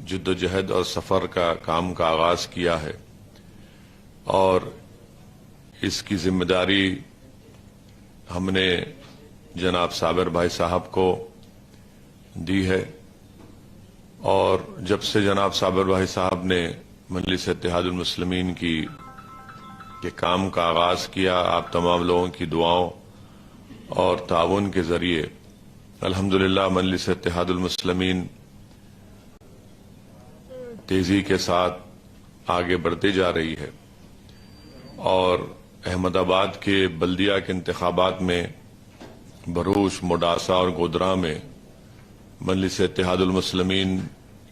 جدوجہد اور سفر کا کام کا آغاز کیا ہے اور اس کی ذمہ داری ہم نے جناب صابر بھائی صاحب کو دی ہے، اور جب سے جناب صابر بھائی صاحب نے مجلس اتحاد المسلمین کے کام کا آغاز کیا، آپ تمام لوگوں کی دعاؤں اور تعاون کے ذریعے الحمدللہ مجلس اتحاد المسلمین تیزی کے ساتھ آگے بڑھتے جا رہی ہے، اور احمد آباد کے بلدیہ کے انتخابات میں بھروچ، موڈاسا اور گودرا میں مجلس اتحاد المسلمین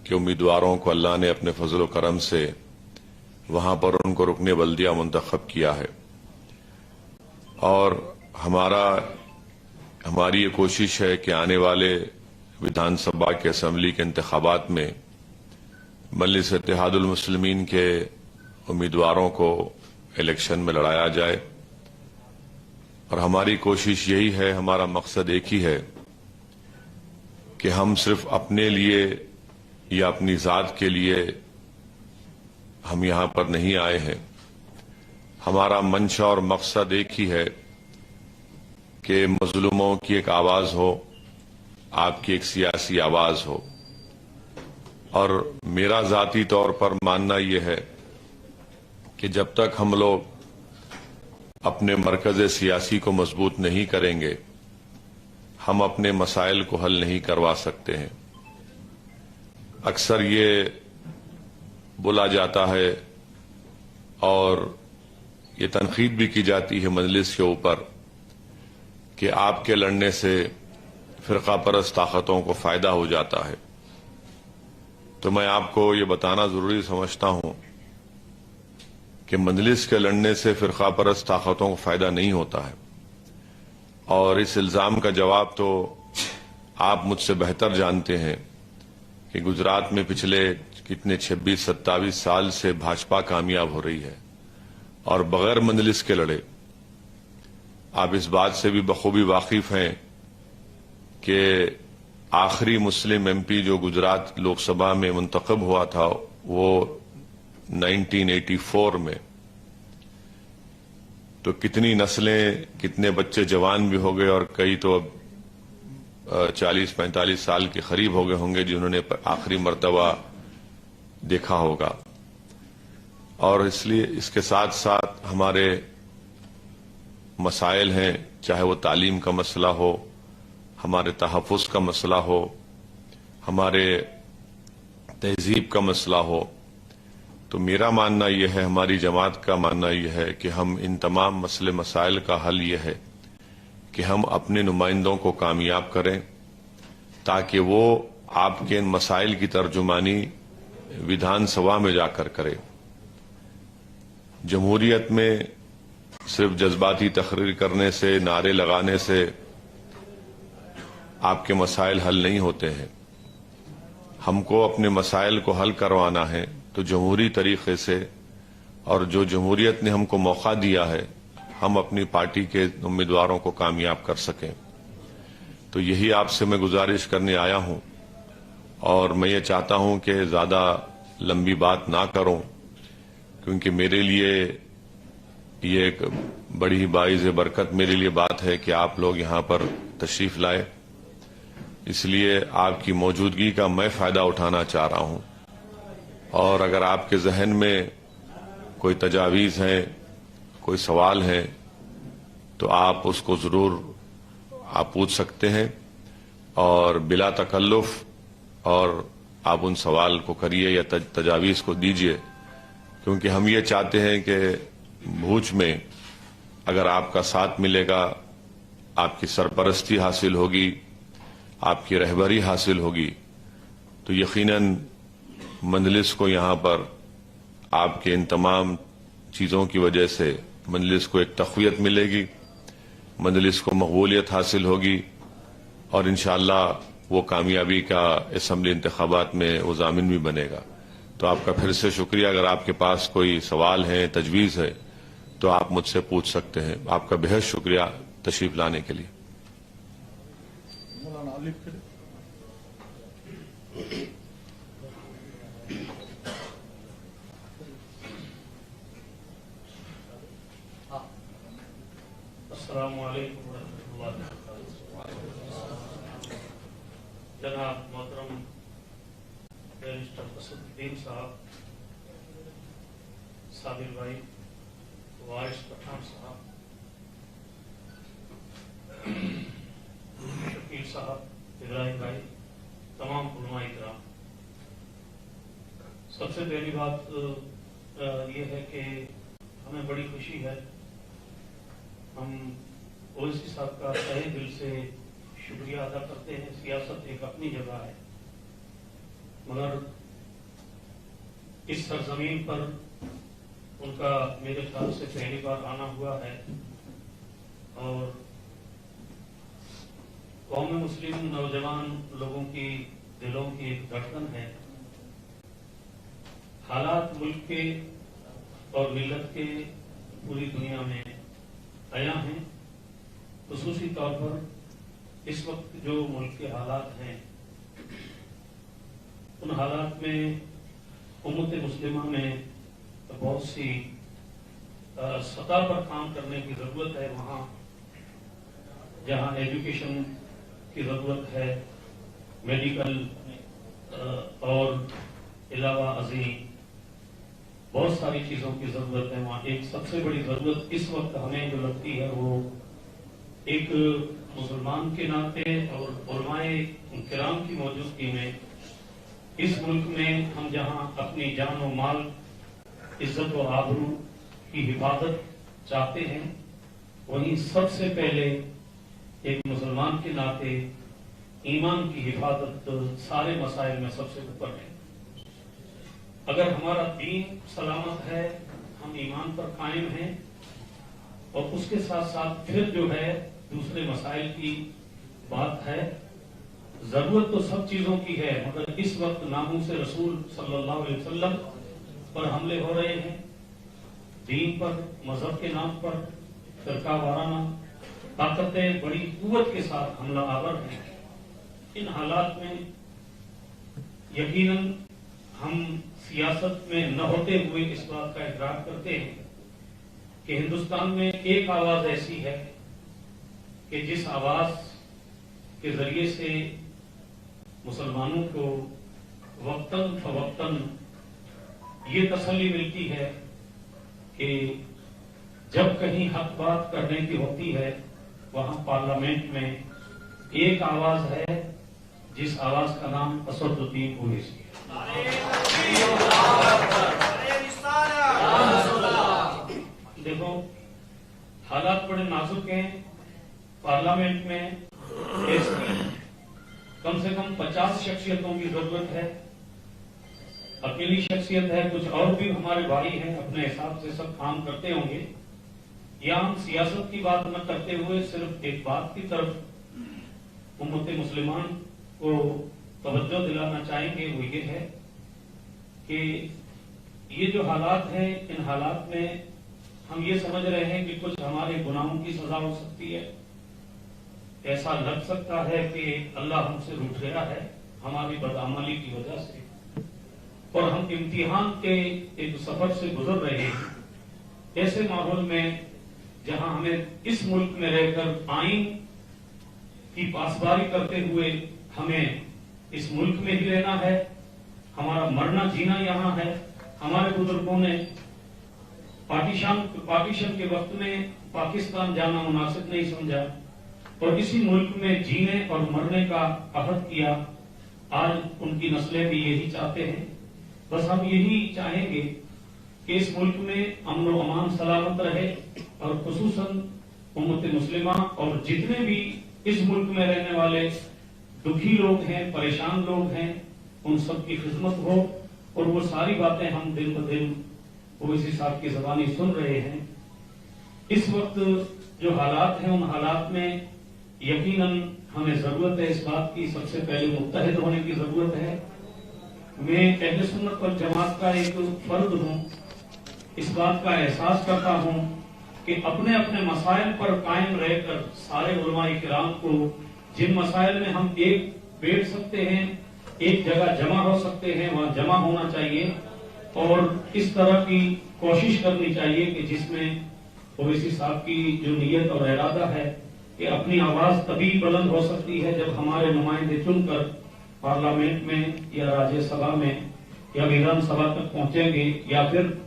کے امیدواروں کو اللہ نے اپنے فضل و کرم سے وہاں پر ان کو رکن بلدیہ منتخب کیا ہے، اور ہماری یہ کوشش ہے کہ آنے والے ویدھان سبھا کے اسمبلی کے انتخابات میں مجلس اتحاد المسلمین کے امیدواروں کو الیکشن میں لڑایا جائے، اور ہماری کوشش یہی ہے، ہمارا مقصد ایک ہی ہے کہ ہم صرف اپنے لیے یا اپنی ذات کے لیے ہم یہاں پر نہیں آئے ہیں، ہمارا منشا اور مقصد ایک ہی ہے کہ مظلوموں کی ایک آواز ہو، آپ کی ایک سیاسی آواز ہو، اور میرا ذاتی طور پر ماننا یہ ہے کہ جب تک ہم لوگ اپنے مرکز سیاسی کو مضبوط نہیں کریں گے، ہم اپنے مسائل کو حل نہیں کروا سکتے ہیں۔ اکثر یہ بولا جاتا ہے اور یہ تنقید بھی کی جاتی ہے مجلس کے اوپر کہ آپ کے لڑنے سے فرقہ پرست طاقتوں کو فائدہ ہو جاتا ہے، تو میں آپ کو یہ بتانا ضروری سمجھتا ہوں کہ مجلس کے لڑنے سے فرقہ پرست طاقتوں کو فائدہ نہیں ہوتا ہے، اور اس الزام کا جواب تو آپ مجھ سے بہتر جانتے ہیں کہ گجرات میں پچھلے کتنے 26-27 سال سے بھاجپا کامیاب ہو رہی ہے اور بغیر مجلس کے لڑے۔ آپ اس بات سے بھی بخوبی واقف ہیں کہ آخری مسلم ایم پی جو گجرات لوک سبھا میں منتخب ہوا تھا وہ 1984 میں، تو کتنی نسلیں، کتنے بچے جوان بھی ہو گئے، اور کئی تو اب 40-45 سال کے قریب ہو گئے ہوں گے جنہوں نے آخری مرتبہ دیکھا ہوگا۔ اور اس لیے اس کے ساتھ ساتھ ہمارے مسائل ہیں، چاہے وہ تعلیم کا مسئلہ ہو، ہمارے تحفظ کا مسئلہ ہو، ہمارے تہذیب کا مسئلہ ہو، تو میرا ماننا یہ ہے، ہماری جماعت کا ماننا یہ ہے کہ ہم ان تمام مسئلے مسائل کا حل یہ ہے کہ ہم اپنے نمائندوں کو کامیاب کریں تاکہ وہ آپ کے ان مسائل کی ترجمانی ویدھان سبھا میں جا کر کرے۔ جمہوریت میں صرف جذباتی تقریر کرنے سے، نعرے لگانے سے آپ کے مسائل حل نہیں ہوتے ہیں۔ ہم کو اپنے مسائل کو حل کروانا ہے تو جمہوری طریقے سے، اور جو جمہوریت نے ہم کو موقع دیا ہے ہم اپنی پارٹی کے امیدواروں کو کامیاب کر سکیں۔ تو یہی آپ سے میں گزارش کرنے آیا ہوں، اور میں یہ چاہتا ہوں کہ زیادہ لمبی بات نہ کروں، کیونکہ میرے لیے یہ ایک بڑی ہی باعث برکت میرے لیے بات ہے کہ آپ لوگ یہاں پر تشریف لائے، اس لیے آپ کی موجودگی کا میں فائدہ اٹھانا چاہ رہا ہوں، اور اگر آپ کے ذہن میں کوئی تجاویز ہیں، کوئی سوال ہیں، تو آپ اس کو ضرور آپ پوچھ سکتے ہیں، اور بلا تکلف اور آپ ان سوال کو کریے یا تجاویز کو دیجیے، کیونکہ ہم یہ چاہتے ہیں کہ بھوج میں اگر آپ کا ساتھ ملے گا، آپ کی سرپرستی حاصل ہوگی، آپ کی رہبری حاصل ہوگی، تو یقیناً مجلس کو یہاں پر آپ کے ان تمام چیزوں کی وجہ سے مجلس کو ایک تقویت ملے گی، مجلس کو مقبولیت حاصل ہوگی، اور انشاءاللہ وہ کامیابی کا اسمبلی انتخابات میں وہ ضامن بھی بنے گا۔ تو آپ کا پھر سے شکریہ۔ اگر آپ کے پاس کوئی سوال ہے، تجویز ہے، تو آپ مجھ سے پوچھ سکتے ہیں۔ آپ کا بہت شکریہ تشریف لانے کے لیے۔ बैरिस्टर असदुद्दीन साहब, साबिर भाई, वारिस पठान साहब, शकील साहब, इब्राहिम भाई, तमाम उलमाए किराम। सबसे पहली बात ये है कि हमें बड़ी खुशी है, हम ओवैसी साहब का तहे दिल से शुक्रिया अदा करते हैं। सियासत एक अपनी जगह है, मगर इस सरजमीन पर उनका मेरे ख्याल से पहली बार आना हुआ है और कौम मुस्लिम नौजवान लोगों की दिलों की एक धड़कन है। हालात मुल्क के और मिल्लत के पूरी दुनिया में आया हैं। खुसूसी तौर पर इस वक्त जो मुल्क के हालात हैं, उन हालात में उम्मत मुस्लिमा में बहुत सी सतह पर काम करने की जरूरत है। वहाँ जहाँ एजुकेशन की जरूरत है, मेडिकल और अलावा अजीम बहुत सारी चीजों की जरूरत है। वहाँ एक सबसे बड़ी जरूरत इस वक्त हमें जो लगती है, वो एक मुसलमान के नाते और उलमाए किराम की मौजूदगी में इस मुल्क में हम जहाँ अपनी जान और माल, इज्जत और आबरू की हिफाजत चाहते हैं, वहीं सबसे पहले एक मुसलमान के नाते ईमान की हिफाजत सारे मसाइल में सबसे ऊपर है। अगर हमारा दीन सलामत है, हम ईमान पर कायम हैं, और उसके साथ साथ फिर जो है दूसरे मसाइल की बात है। जरूरत तो सब चीजों की है, मगर इस वक्त नामूस रसूल सल्लल्लाहु अलैहि वसल्लम पर हमले हो रहे हैं, दीन पर, मजहब के नाम पर फिरका वाराना ताकतें बड़ी कुव्वत के साथ हमला आवर हैं। इन हालात में यकीनन हम सियासत में न होते हुए इस बात का इकरार करते हैं कि हिंदुस्तान में एक आवाज ऐसी है कि जिस आवाज के जरिए से मुसलमानों को वक्तन फवक्तन ये तसल्ली मिलती है कि जब कहीं हक बात करने की होती है, वहां पार्लियामेंट में एक आवाज है, जिस आवाज का नाम असदुद्दीन ओवैसी है। देखो, हालात बड़े नाजुक हैं। पार्लियामेंट में कम से कम 50 शख्सियतों की जरूरत है। अकेली शख्सियत है, कुछ और भी हमारे भाई हैं, अपने हिसाब से सब काम करते होंगे। या हम सियासत की बात न करते हुए सिर्फ एक बात की तरफ उम्मत मुसलमान को तवज्जो दिलाना चाहेंगे, वो ये है कि ये जो हालात हैं, इन हालात में हम ये समझ रहे हैं कि कुछ हमारे गुनाहों की सजा हो सकती है। ऐसा लग सकता है कि अल्लाह हमसे रूठ गया है हमारी बदअमली की वजह से, और हम इम्तिहान के एक सफर से गुजर रहे हैं। ऐसे माहौल में जहां हमें इस मुल्क में रहकर आइन की पासबारी करते हुए हमें इस मुल्क में ही रहना है, हमारा मरना जीना यहाँ है। हमारे बुजुर्गों ने पार्टीशन के वक्त में पाकिस्तान जाना मुनासिब नहीं समझा और इसी मुल्क में जीने और मरने का अहद किया। आज उनकी नस्लें भी यही चाहते हैं। बस हम यही चाहेंगे कि इस मुल्क में अमन व अमान सलामत रहे, और खुसूसन उम्मत मुस्लिमा और जितने भी इस मुल्क में रहने वाले दुखी लोग हैं, परेशान लोग हैं, उन सब की खिदमत हो। और वो सारी बातें हम दिन ब दिन ओवैसी साहब की ज़बानी सुन रहे हैं। इस वक्त जो हालात हैं, उन हालात में यकीनन हमें जरूरत है इस बात की, सबसे पहले मुत्तहिद होने की जरूरत है। मैं अहले सुन्नत वल जमात का एक फर्द हूँ, इस बात का एहसास करता हूँ कि अपने अपने मसाइल पर कायम रहकर सारे उलमाए किराम को जिन मसाइल में हम एक बैठ सकते हैं, एक जगह जमा हो सकते हैं, वहां जमा होना चाहिए और इस तरह की कोशिश करनी चाहिए कि जिसमें ओवैसी साहब की जो नीयत और इरादा है कि अपनी आवाज तभी बुलंद हो सकती है जब हमारे नुमाइंदे चुनकर पार्लियामेंट में या राज्यसभा में या विधानसभा तक पहुंचेंगे या फिर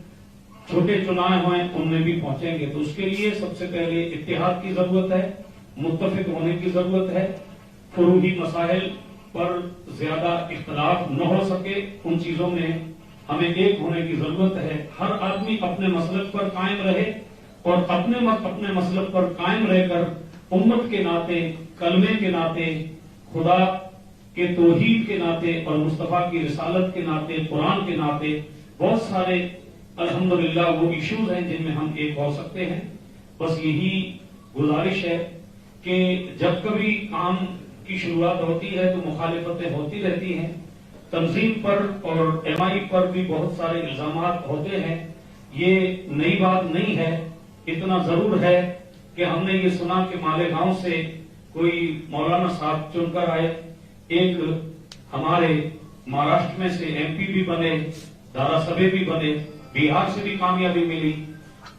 छोटे चुनाव हुए उनमें भी पहुंचेंगे, तो उसके लिए सबसे पहले इत्तेहाद की जरूरत है, मुत्तफिक होने की जरूरत है। फुरूही मसाइल पर ज्यादा इख्तलाफ न हो सके, उन चीजों में हमें एक होने की जरूरत है। हर आदमी अपने मसलक पर कायम रहे और अपने मसलक पर कायम रहकर उम्मत के नाते, कलमे के नाते, खुदा के तौहीद के नाते और मुस्तफा की रिसालत के नाते, कुरान के नाते बहुत सारे अल्हम्दुलिल्लाह वो इश्यूज हैं जिनमें हम एक हो सकते हैं। बस यही गुजारिश है कि जब कभी काम की शुरुआत होती है तो मुखालिफतें होती रहती हैं, तंजीम पर और एमआई पर भी बहुत सारे इल्जामात होते हैं। ये नई बात नहीं है। इतना जरूर है कि हमने ये सुना कि मालेगांव से कोई मौलाना साहब चुनकर आए, एक हमारे महाराष्ट्र में से एमपी भी बने, धारासभ्य भी बने, बिहार से भी कामयाबी मिली।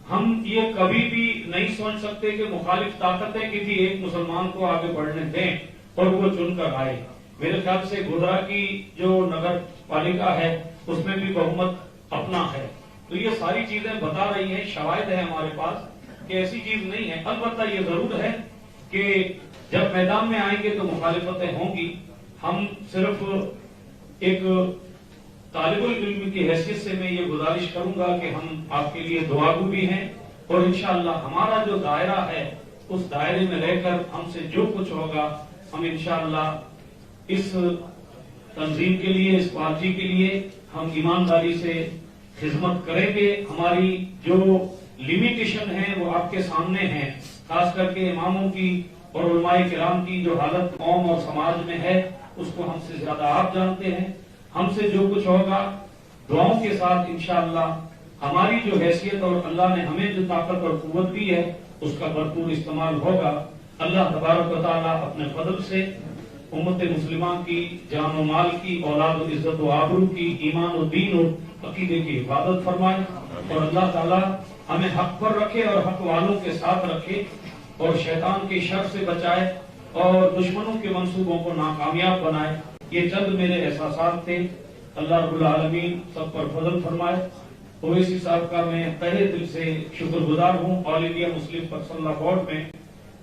हम ये कभी भी नहीं सोच सकते कि मुखालिफ ताकतें किसी एक मुसलमान को आगे बढ़ने दें और वो चुनकर आए। मेरे ख्याल से गोधरा की जो नगर पालिका है उसमें भी बहुमत अपना है। तो ये सारी चीजें बता रही हैं, शवाहिद है हमारे पास कि ऐसी चीज नहीं है। अलबत्ता ये जरूर है कि जब मैदान में आएंगे तो मुखालिफतें होंगी। हम सिर्फ एक तालिबुल इल्म की हैसियत से मैं ये गुजारिश करूंगा कि हम आपके लिए दुआगू भी हैं और इंशाअल्लाह हमारा जो दायरा है उस दायरे में रहकर हमसे जो कुछ होगा हम इंशाअल्लाह इस तंजीम के लिए, इस पार्टी के लिए हम ईमानदारी से खिदमत करेंगे। हमारी जो लिमिटेशन है वो आपके सामने है, खास करके इमामों की और उलमाए किराम की जो हालत कौम और समाज में है उसको हमसे ज्यादा आप जानते हैं। हमसे जो कुछ होगा दुआओं के साथ इंशाअल्लाह हमारी जो हैसियत और अल्लाह ने हमें जो ताकत और कुव्वत दी है उसका भरपूर इस्तेमाल होगा। अल्लाह तबारक व तआला अपने फजल से उम्मत मुस्लिमा की जान व माल की, औलाद व इज्जत व आबरू की, ईमान व दीन और अकीदे की हिफाजत फरमाए और अल्लाह ताला हमें हक पर रखे और हक वालों के साथ रखे और शैतान के शर से बचाए और दुश्मनों के मंसूबों को नाकामयाब बनाए। ये चंद मेरे एहसासात थे। अल्लाह रब्बुल आलमीन सब पर फजल फरमाए। ओवैसी साहब का मैं तहे दिल से शुक्रगुजार हूँ। All India Muslim personal board में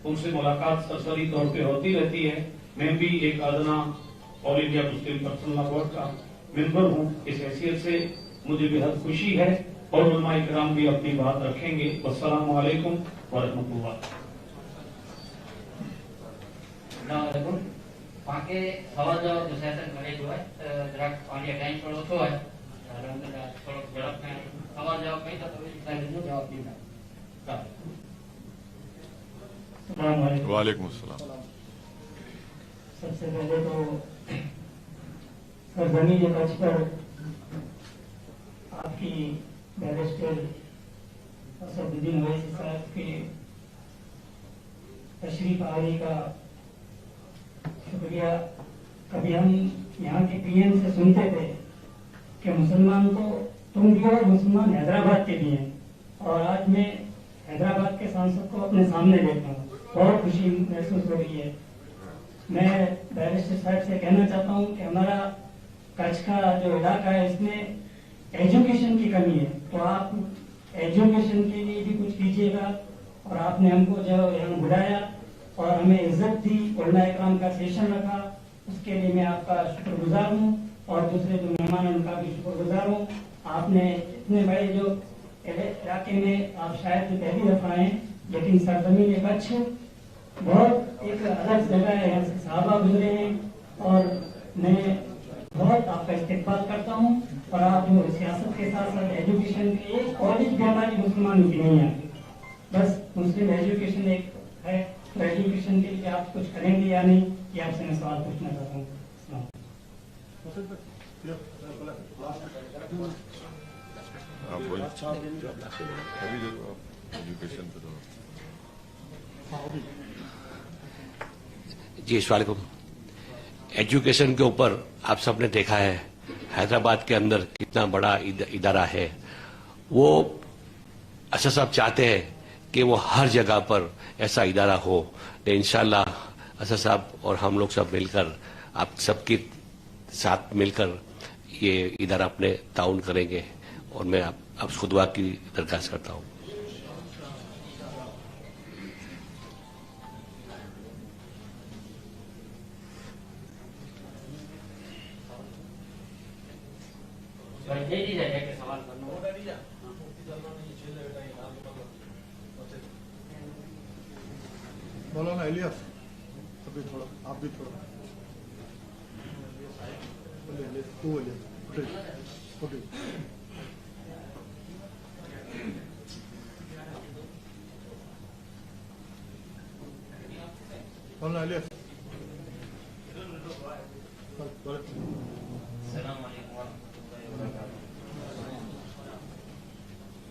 उनसे मुलाकात सरसरी तौर पे होती रहती है। मैं भी एक अदना all India Muslim personal board का मेंबर हूँ। इस हैसियत से मुझे बेहद खुशी है और उलमाए किराम भी अपनी बात रखेंगे। वस्सलामु अलैकुम व रहमतुल्लाह। बाकी सवाल जवाब जो सेशन करे जो है જરાક પાણી ટાઈમ થોડો ઓછો હોય એટલે અંદર થોડો ઝડપ में સવાલ જવાબ કઈ તો નો જવાબ દીધા। वालेकुम अस्सलाम। सबसे पहले तो सरजमी के कच्छ पर आपकी बैरिस्टर असदुद्दीन ओवैसी साहब के तशरीफ आने का शुक्रिया। कभी हम यहाँ के पीएम से सुनते थे कि मुसलमान तो तुम भी और मुसलमान हैदराबाद के भी हैं, और आज मैं हैदराबाद के सांसद को अपने सामने देखता हूँ, बहुत खुशी महसूस हो रही है। मैं बैरिस्टर साहब से कहना चाहता हूँ कि हमारा कच्छ का जो इलाका है इसमें एजुकेशन की कमी है, तो आप एजुकेशन के लिए भी कुछ कीजिएगा। और आपने हमको जो यहाँ बुलाया और हमें इज्जत दी, उलमाए किराम का सेशन रखा, उसके लिए मैं आपका शुक्रगुजार हूँ और दूसरे जो मेहमान हैं उनका भी शुक्रगुजार हूँ। आपने इतने बड़े जो इलाके में आप शायद पहली दफा आए, लेकिन सरजमीन कच्छ बहुत एक अलग जगह है, यहाँ से सहाबा गुजरे हैं और मैं बहुत आपका इस्तेकबाल करता हूँ। और आप जो सियासत के साथ साथ एजुकेशन के एक कॉलेज भी हमारी मुसलमानों की नहीं है, बस मुस्लिम एजुकेशन एक है, तो एजुकेशन के लिए आप कुछ करेंगे या नहीं, ये आपसे मैं सवाल पूछना चाहता हूँ। आप बोलिए। अभी जो एजुकेशन पे तो जी अस्सलाम वालेकुम। एजुकेशन के ऊपर आप सबने देखा है हैदराबाद के अंदर कितना बड़ा इदारा है। वो असद साहब चाहते हैं कि वो हर जगह पर ऐसा इदारा हो, तो इंशाल्लाह असद साहब और हम लोग सब मिलकर आप सबकी साथ मिलकर ये इदारा अपने ताउन करेंगे और मैं आप खुद दुआ की दरखास्त करता हूँ. लेडीज है जाके सवाल करना. बोलो ना इलियास, अभी थोड़ा आप भी थोड़ा बोलिए, तू बोलिए, उठिए. बोलो ना इलियास. बोलो.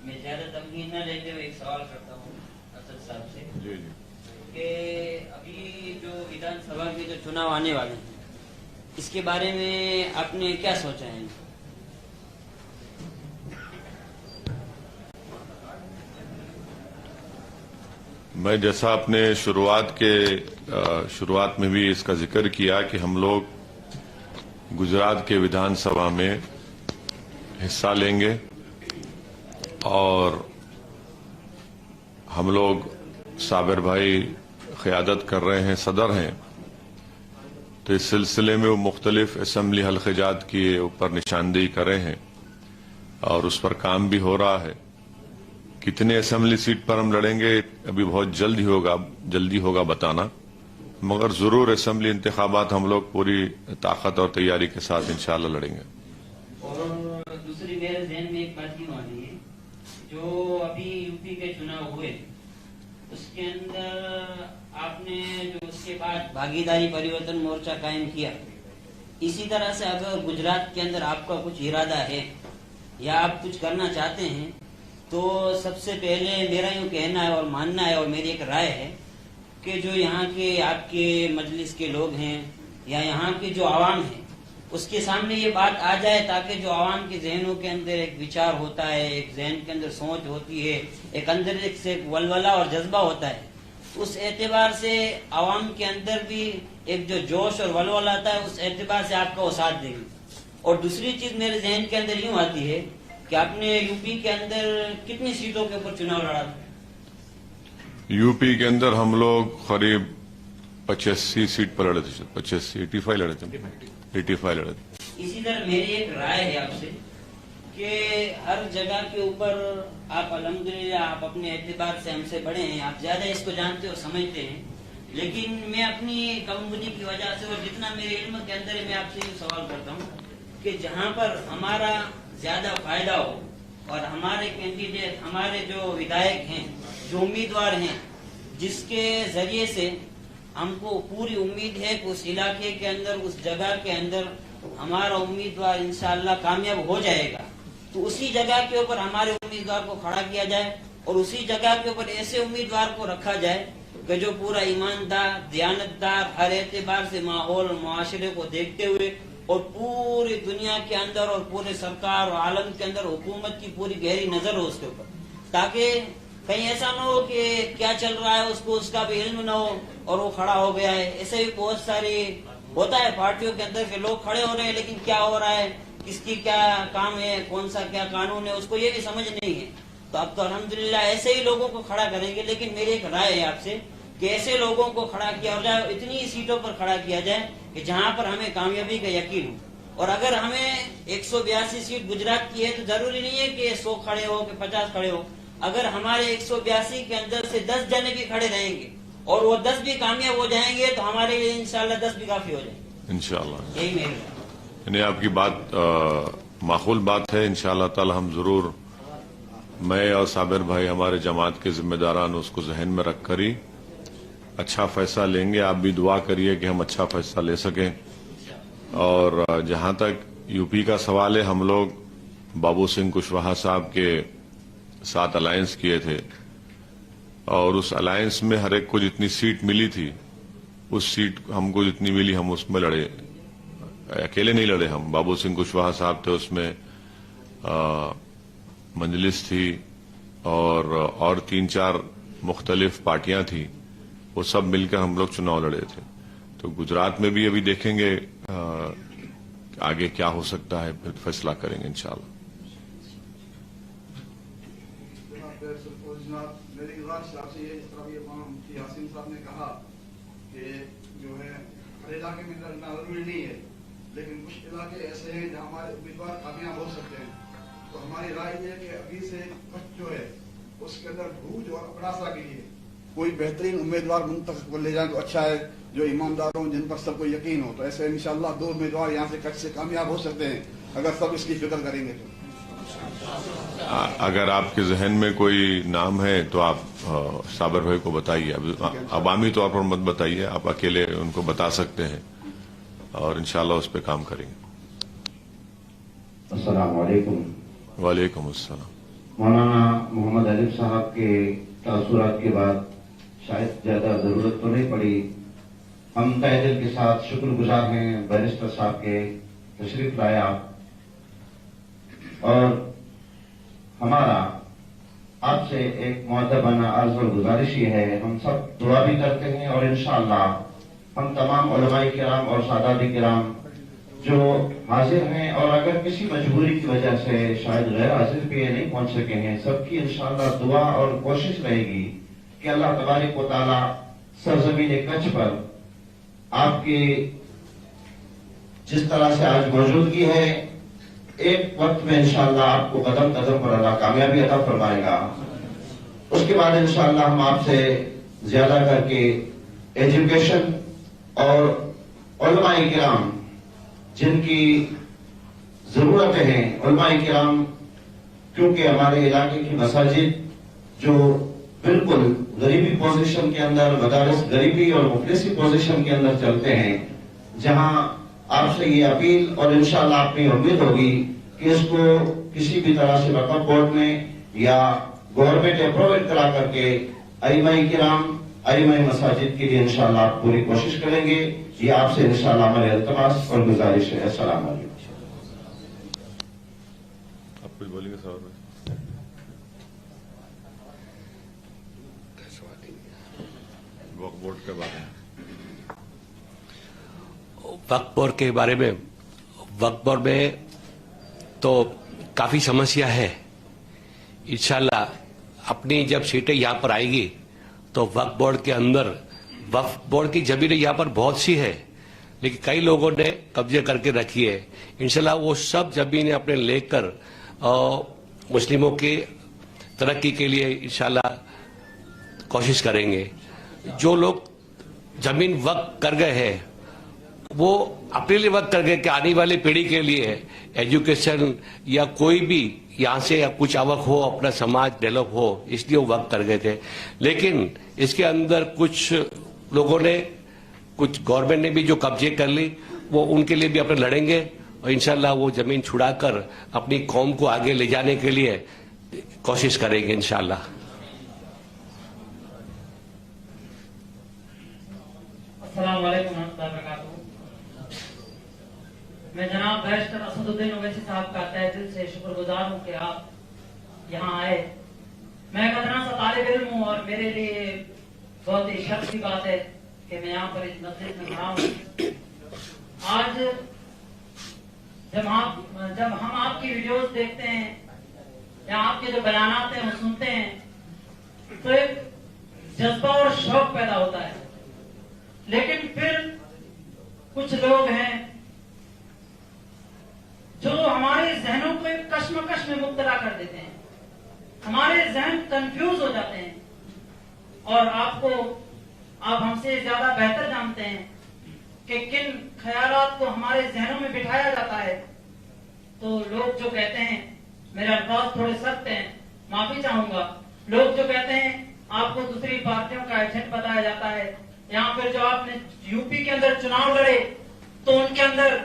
मैं ज्यादा तमकीन न लेते हुए एक सवाल करता हूँ असद साहब से जी जी. कि अभी जो विधानसभा के जो चुनाव आने वाले हैं इसके बारे में आपने क्या सोचा है? मैं जैसा आपने शुरुआत में भी इसका जिक्र किया कि हम लोग गुजरात के विधानसभा में हिस्सा लेंगे और हम लोग साबिर भाई क़यादत कर रहे हैं, सदर हैं, तो इस सिलसिले में वो मुख्तलिफ असम्बली हल्क़जात के ऊपर निशानदेही कर रहे हैं और उस पर काम भी हो रहा है. कितने असम्बली सीट पर हम लड़ेंगे अभी बहुत जल्दी होगा बताना, मगर जरूर असम्बली इंतखाबात हम लोग पूरी ताकत और तैयारी के साथ इंशाअल्लाह लड़ेंगे. और दूसरी मेरे ज़हन में एक बात क्यों आ रही है, जो अभी यूपी के चुनाव हुए उसके अंदर आपने जो उसके बाद भागीदारी परिवर्तन मोर्चा कायम किया, इसी तरह से अगर गुजरात के अंदर आपका कुछ इरादा है या आप कुछ करना चाहते हैं तो सबसे पहले मेरा यूं कहना है और मानना है और मेरी एक राय है कि जो यहाँ के आपके मजलिस के लोग हैं या यहाँ के जो आवाम है उसके सामने ये बात आ जाए ताकि जो आवाम के जहनों के अंदर एक विचार होता है, एक जहन के अंदर सोच होती है, एक अंदर से वलवला और जज्बा होता है, उस एतबार से आवाम के अंदर भी एक जो जोश और वलवला आता है उस एतबार से आपका वो साथ देगी. और दूसरी चीज मेरे जहन के अंदर यूं आती है कि आपने यूपी के अंदर कितनी सीटों के ऊपर चुनाव लड़ा था? यूपी के अंदर हम लोग करीब 85 सीट पर लड़े थे, 85 लड़े थे. इसी तरह मेरी एक राय है आपसे कि हर जगह के ऊपर आप अल्हम्दुलिल्लाह आप अपने एतबार से हमसे बड़े हैं, आप ज्यादा इसको जानते हो समझते हैं, लेकिन मैं अपनी कमबुनी की वजह से और जितना मेरे इल्म के अंदर है मैं आपसे ये सवाल करता हूँ कि जहाँ पर हमारा ज्यादा फायदा हो और हमारे कैंडिडेट, हमारे जो विधायक हैं, जो उम्मीदवार हैं, जिसके जरिए से हमको पूरी उम्मीद है कि उस इलाके के अंदर, उस जगह के अंदर हमारा उम्मीदवार इंशाअल्लाह कामयाब हो जाएगा, तो उसी जगह के ऊपर हमारे उम्मीदवार को खड़ा किया जाए और उसी जगह के ऊपर ऐसे उम्मीदवार को रखा जाए कि जो पूरा ईमानदार, दयानतदार, हर एतबार से माहौल मुआशरे को देखते हुए और पूरी दुनिया के अंदर और पूरे सरकार और आलम के अंदर हुकूमत की पूरी गहरी नजर हो उसके ऊपर, ताकि कहीं ऐसा ना हो कि क्या चल रहा है उसको उसका भी इल्म ना हो और वो खड़ा हो गया है. ऐसे भी बहुत सारी होता है पार्टियों के अंदर के लोग खड़े हो रहे हैं लेकिन क्या हो रहा है, किसकी क्या काम है, कौन सा क्या कानून है, उसको ये भी समझ नहीं है. तो अब तो अल्हम्दुलिल्लाह ऐसे ही लोगों को खड़ा करेंगे, लेकिन मेरी एक राय है आपसे कि ऐसे लोगों को खड़ा किया जाए, इतनी सीटों पर खड़ा किया जाए कि जहाँ पर हमें कामयाबी का यकीन हो. और अगर हमें 182 सीट गुजरात की है तो जरूरी नहीं है कि 100 खड़े हो कि 50 खड़े हो. अगर हमारे 182 के अंदर से 10 जने भी खड़े रहेंगे और वो 10 भी कामयाब हो जाएंगे तो हमारे लिए इंशाल्लाह 10 भी काफी हो जाएंगे इंशाअल्लाह. यही मेरी यानी आपकी बात माकूल बात है. इंशाअल्लाह ताला हम जरूर, मैं और साबिर भाई हमारे जमात के जिम्मेदारान उसको जहन में रख कर ही अच्छा फैसला लेंगे. आप भी दुआ करिए कि हम अच्छा फैसला ले सकें. और जहां तक यूपी का सवाल है, हम लोग बाबू सिंह कुशवाहा साहब के साथ अलायंस किए थे और उस अलायंस में हर एक को जितनी सीट मिली थी उस सीट हमको जितनी मिली हम उसमें लड़े. अकेले नहीं लड़े हम. बाबू सिंह कुशवाहा साहब थे उसमें, मजलिस थी और 3-4 मुख्तलिफ पार्टियां थी, वो सब मिलकर हम लोग चुनाव लड़े थे. तो गुजरात में भी अभी देखेंगे आगे क्या हो सकता है फिर फैसला करेंगे इंशाल्लाह। मेरी गुजारिश आपसे ये, इस तरह मुफ्ती यासीन साहब ने कहा कि जो है हर इलाके में लड़ना जरूरी नहीं है, लेकिन कुछ इलाके ऐसे हैं जहाँ हमारे उम्मीदवार कामयाब हो सकते हैं। तो हमारी राय ये है कि अभी से वक्त जो है उसके अंदर भूज और अपरासा के लिए कोई बेहतरीन उम्मीदवार मुंतखब को ले जाए तो अच्छा है, जो ईमानदार हो, जिन पर सबको यकीन हो। तो ऐसे इंशाल्लाह 2 उम्मीदवार यहाँ से कच्छ से कामयाब हो सकते हैं अगर सब इसकी फिक्र करेंगे तो। अगर आपके जहन में कोई नाम है तो आप साबर भाई को बताइए। अवामी तौर पर मत बताइए, आप अकेले उनको बता सकते हैं और इंशाल्लाह उस पर काम करेंगे। अस्सलाम वालेकुम। वालेकुम अस्सलाम। मौलाना मोहम्मद अलीफ साहब के तासुरात के बाद शायद ज्यादा जरूरत तो नहीं पड़ी। हम तहे दिल के साथ शुक्रगुजार हैं बैरिस्टर साहब के तशरीफ लाया, और हमारा आपसे एक मुअद्दबाना अर्ज और गुजारिश ये है, हम सब दुआ भी करते हैं और इंशाअल्लाह हम तमाम उलमाए किराम और सादाती किराम जो हाजिर हैं और अगर किसी मजबूरी की वजह से शायद गैर हाजिर पे नहीं पहुंच सके हैं, सबकी इंशाअल्लाह दुआ और कोशिश रहेगी कि अल्लाह तबारक व तआला सरजमीन कच्छ पर आपकी जिस तरह से आज मौजूदगी है, एक वक्त में इंशाअल्लाह आपको कदम कदम पर अल्लाह कामयाबी अता फरमाएगा। उसके बाद इंशाअल्लाह हम आपसे ज्यादा करके एजुकेशन और उलमाए किराम जिनकी जरूरतें हैं, उलमाए किराम क्योंकि हमारे इलाके की मसाजिद जो बिल्कुल गरीबी पोजीशन के अंदर, मदारिस गरीबी और मुफलिसी पोजीशन के अंदर चलते हैं, जहां आपसे ये अपील और इंशाअल्लाह अपनी उम्मीद होगी कि इसको किसी भी तरह से वक्फ बोर्ड में या गवर्नमेंट अप्रूवल करा करके अइमाए किराम, अइमाए मसाजिद के लिए इंशाअल्लाह आप पूरी कोशिश करेंगे। ये आपसे इंशाअल्लाह हमारे इल्तिमास और गुजारिश है। अस्सलाम वालेकुम। आप कुछ बोलेंगे सवाल में? वक्फ बोर्ड के बारे में, वक्फ बोर्ड के बारे में, वक्फ बोर्ड में तो काफी समस्या है। इंशाल्लाह अपनी जब सीटें यहां पर आएगी तो वक्फ बोर्ड के अंदर, वक्फ बोर्ड की जमीनें यहां पर बहुत सी है, लेकिन कई लोगों ने कब्जे करके रखी है। इंशाल्लाह वो सब जमीनें अपने लेकर मुस्लिमों की तरक्की के लिए इंशाल्लाह कोशिश करेंगे। जो लोग जमीन वक्फ कर गए हैं वो अपने लिए वक्त कर गए कि आने वाली पीढ़ी के लिए एजुकेशन या कोई भी यहाँ से या कुछ आवक हो, अपना समाज डेवलप हो, इसलिए वो वक्त कर गए थे। लेकिन इसके अंदर कुछ लोगों ने, कुछ गवर्नमेंट ने भी जो कब्जे कर ली, वो उनके लिए भी अपने लड़ेंगे और इंशाल्लाह वो जमीन छुड़ाकर अपनी कौम को आगे ले जाने के लिए कोशिश करेंगे इंशाल्लाह। अस्सलाम वालेकुम रहमतुल्लाहि व बरकातहू। मैं जनाब बैरिस्टर असदुद्दीन ओवैसी साहब का तहे दिल से शुक्रगुजार हूँ कि आप यहाँ आए। मैं एक अदना सा तालिब इल्म हूँ और मेरे लिए बहुत ही शर्फ की बात है कि मैं यहाँ पर इस मस्जिद में खड़ा हूँ। आज जब हम आपकी वीडियोस देखते हैं या आपके जो बयानात हैं वो सुनते हैं तो एक जज्बा और शौक पैदा होता है। लेकिन फिर कुछ लोग हैं जो हमारे जहनों को एक कश्मकश में मुब्तला कर देते हैं, हमारे जहन कंफ्यूज हो जाते हैं। और आप हमसे ज्यादा बेहतर जानते हैं कि किन ख्यालात को हमारे जहनों में बिठाया जाता है। तो लोग जो कहते हैं, मेरे अल्फाज थोड़े सख्त हैं, माफी चाहूंगा, लोग जो कहते हैं आपको दूसरी पार्टियों का एजेंट बताया जाता है, यहाँ पर जो आपने यूपी के अंदर चुनाव लड़े तो उनके अंदर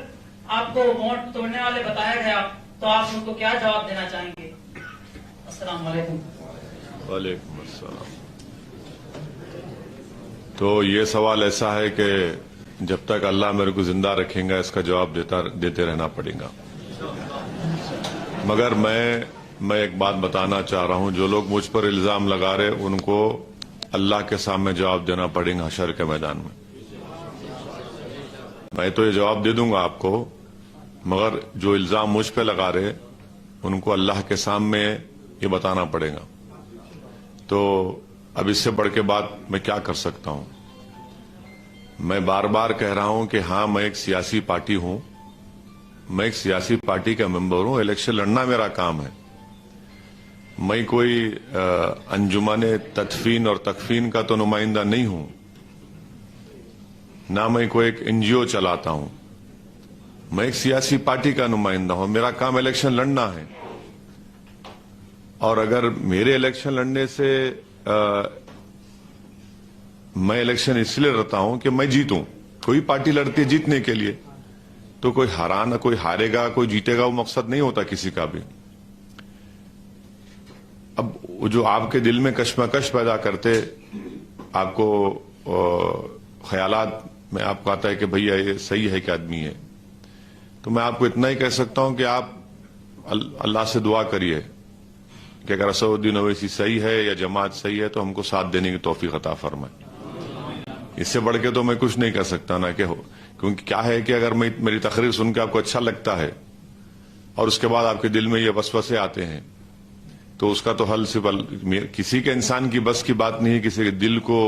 आपको वोट तोड़ने वाले बताया गया, तो आप उनको क्या जवाब देना चाहेंगे? अस्सलाम वालेकुम। वालेकुम अस्सलाम। तो ये सवाल ऐसा है कि जब तक अल्लाह मेरे को जिंदा रखेगा इसका जवाब देते रहना पड़ेगा। मगर मैं एक बात बताना चाह रहा हूं, जो लोग मुझ पर इल्जाम लगा रहे उनको अल्लाह के सामने जवाब देना पड़ेगा हशर के मैदान में। मैं तो ये जवाब दे दूंगा आपको, मगर जो इल्जाम मुझ पे लगा रहे उनको अल्लाह के सामने ये बताना पड़ेगा। तो अब इससे बढ़ के बात मैं क्या कर सकता हूं। मैं बार बार कह रहा हूं कि हाँ, मैं एक सियासी पार्टी हूं, मैं एक सियासी पार्टी का मेंबर हूं, इलेक्शन लड़ना मेरा काम है। मैं कोई अंजुमन तदफीन और तकफीन का तो नुमाइंदा नहीं हूं, ना मैं कोई एक एनजीओ चलाता हूं। मैं एक सियासी पार्टी का नुमाइंदा हूं, मेरा काम इलेक्शन लड़ना है। और अगर मेरे इलेक्शन लड़ने से मैं इलेक्शन इसलिए लड़ता हूं कि मैं जीतूं। कोई पार्टी लड़ती है जीतने के लिए, तो कोई कोई हारेगा कोई जीतेगा, वो मकसद नहीं होता किसी का भी। अब वो जो आपके दिल में कश्मकश पैदा करते, आपको ख्यालात में आपको आता है कि भैया ये सही है कि आदमी है, तो मैं आपको इतना ही कह सकता हूं कि आप अल्लाह से दुआ करिए कि अगर असदुद्दीन ओवैसी सही है या जमात सही है तो हमको साथ देने की तौफीक अता फरमाए। इससे बढ़ के तो मैं कुछ नहीं कर सकता ना कि हो, क्योंकि क्या है कि अगर मेरी तकरीर सुन के आपको अच्छा लगता है और उसके बाद आपके दिल में ये वसवसे आते हैं, तो उसका तो हल सिर्फ किसी के इंसान की बस की बात नहीं है किसी के दिल को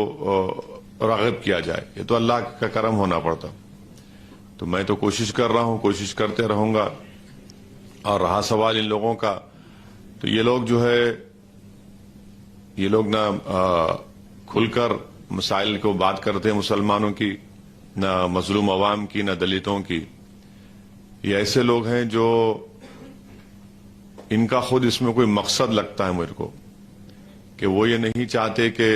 राग़िब किया जाए, ये तो अल्लाह का करम होना पड़ता। तो मैं तो कोशिश कर रहा हूं, कोशिश करते रहूंगा। और रहा सवाल इन लोगों का, तो ये लोग जो है, ये लोग ना खुलकर मसाइल को बात करते हैं मुसलमानों की, ना मजलूम अवाम की, ना दलितों की। ये ऐसे लोग हैं जो इनका खुद इसमें कोई मकसद लगता है मेरे को, कि वो ये नहीं चाहते कि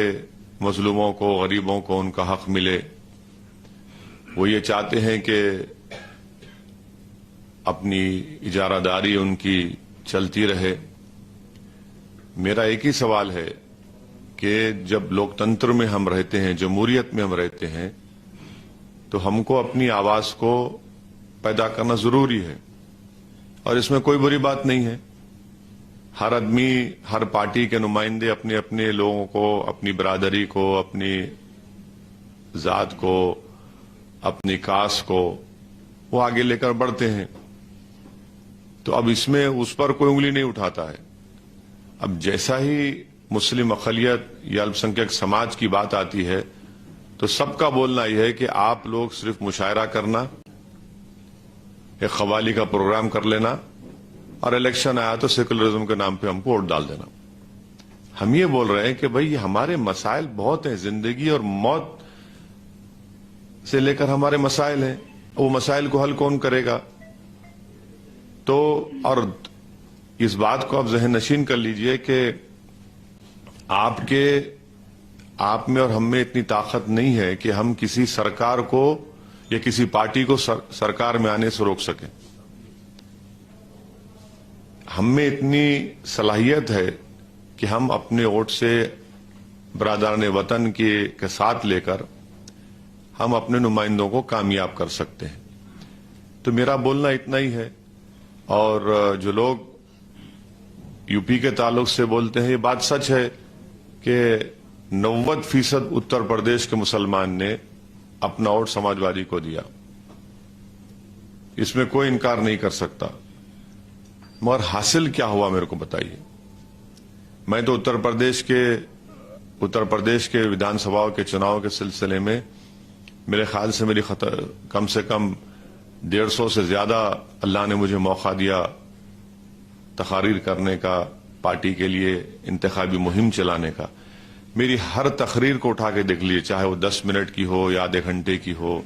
मजलूमों को, गरीबों को उनका हक मिले। वो ये चाहते हैं कि अपनी इजारादारी उनकी चलती रहे। मेरा एक ही सवाल है कि जब लोकतंत्र में हम रहते हैं, जमहूरियत में हम रहते हैं, तो हमको अपनी आवाज को पैदा करना जरूरी है और इसमें कोई बुरी बात नहीं है। हर आदमी, हर पार्टी के नुमाइंदे अपने अपने लोगों को, अपनी बरादरी को, अपनी जात को, अपनी कास्ट को वो आगे लेकर बढ़ते हैं। तो अब इसमें उस पर कोई उंगली नहीं उठाता है। अब जैसा ही मुस्लिम अक़लियत या अल्पसंख्यक समाज की बात आती है, तो सबका बोलना यह है कि आप लोग सिर्फ मुशायरा करना, एक कव्वाली का प्रोग्राम कर लेना और इलेक्शन आया तो सेकुलरिज्म के नाम पे हमको वोट डाल देना। हम ये बोल रहे हैं कि भाई हमारे मसाइल बहुत हैं, जिंदगी और मौत से लेकर हमारे मसाइल हैं। वो मसाइल को हल कौन करेगा? तो और इस बात को आप जहन नशीन कर लीजिए कि आप में और हम में इतनी ताकत नहीं है कि हम किसी सरकार को या किसी पार्टी को सरकार में आने से रोक सकें। हम में इतनी सलाहियत है कि हम अपने वोट से बरादरान वतन के साथ लेकर हम अपने नुमाइंदों को कामयाब कर सकते हैं। तो मेरा बोलना इतना ही है। और जो लोग यूपी के ताल्लुक से बोलते हैं, ये बात सच है कि 90% उत्तर प्रदेश के मुसलमान ने अपना वोट समाजवादी को दिया, इसमें कोई इनकार नहीं कर सकता। मगर हासिल क्या हुआ मेरे को बताइए। मैं तो उत्तर प्रदेश के विधानसभाओं के चुनाव के सिलसिले में मेरे ख्याल से मेरी कम से कम 150 से ज्यादा अल्लाह ने मुझे मौका दिया तकारीर करने का, पार्टी के लिए इंतखाबी मुहिम चलाने का। मेरी हर तकरीर को उठा के देख लीजिए, चाहे वो 10 मिनट की हो या आधे घंटे की हो।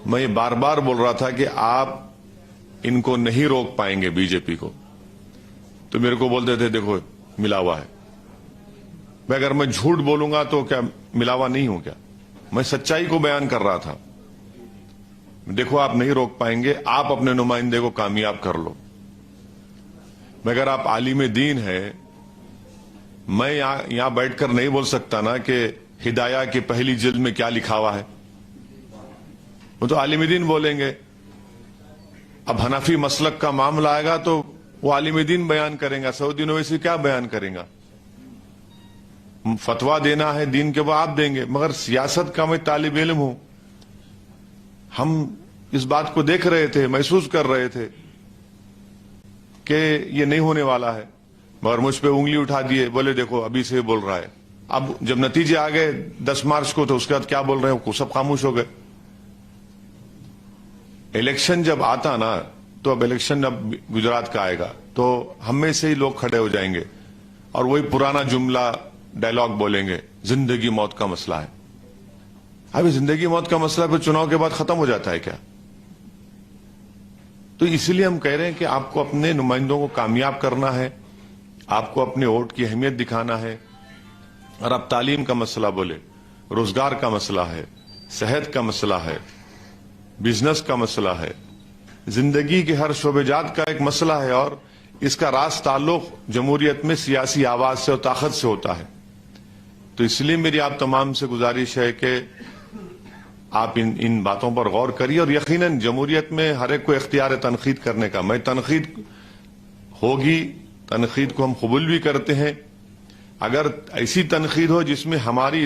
मैं ये बार बार बोल रहा था कि आप इनको नहीं रोक पाएंगे, बीजेपी को। तो मेरे को बोलते थे देखो मिला हुआ है। मैं अगर मैं झूठ बोलूंगा तो क्या मिला हुआ नहीं हूं क्या? मैं सच्चाई को बयान कर रहा था। देखो आप नहीं रोक पाएंगे, आप अपने नुमाइंदे को कामयाब कर लो। मगर आप आलिम दीन है, मैं यहां बैठकर नहीं बोल सकता ना कि हिदाया की पहली जिल्द में क्या लिखा हुआ है। वो तो आलिम दीन बोलेंगे। अब हनफी मसलक का मामला आएगा तो वो आलिम दीन बयान करेंगे, असदुद्दीन ओवैसी क्या बयान करेंगे? फतवा देना है दीन के वो आप देंगे। मगर सियासत का मैं तालिब इल्म हूं। हम اس بات کو دیکھ رہے تھے, محسوس کر رہے تھے کہ یہ نہیں ہونے والا ہے, مگر مجھ پہ انگلی اٹھا دیے, بولے دیکھو ابھی سے بول رہا ہے. اب جب نتیجے آ گئے 10 مارچ کو تو اس کے بعد کیا بول رہے ہیں, سب خاموش ہو گئے. الیکشن جب آتا نا, تو اب الیکشن اب گجرات کا آئے گا تو ہم میں سے ہی لوگ کھڑے ہو جائیں گے اور وہی پرانا جملہ ڈائلاگ بولیں گے, زندگی موت کا مسئلہ ہے. ابھی زندگی موت کا مسئلہ پھر چناؤ کے بعد ختم ہو جاتا ہے کیا؟ تو اسی لیے ہم کہہ رہے ہیں کہ آپ کو اپنے نمائندوں کو کامیاب کرنا ہے, آپ کو اپنے ووٹ کی اہمیت دکھانا ہے. اور اب تعلیم کا مسئلہ بولے, روزگار کا مسئلہ ہے, صحت کا مسئلہ ہے, بزنس کا مسئلہ ہے, زندگی کے ہر شعبے جات کا ایک مسئلہ ہے, اور اس کا راز تعلق جمہوریت میں سیاسی آواز سے اور طاقت سے ہوتا ہے. تو اس لیے میری آپ تمام سے گزارش ہے کہ آپ ان باتوں پر غور کریے, اور یقیناً جمہوریت میں ہر ایک کو اختیار ہے تنقید کرنے کا. میں تنقید ہوگی, تنقید کو ہم قبول بھی کرتے ہیں. اگر ایسی تنقید ہو جس میں ہماری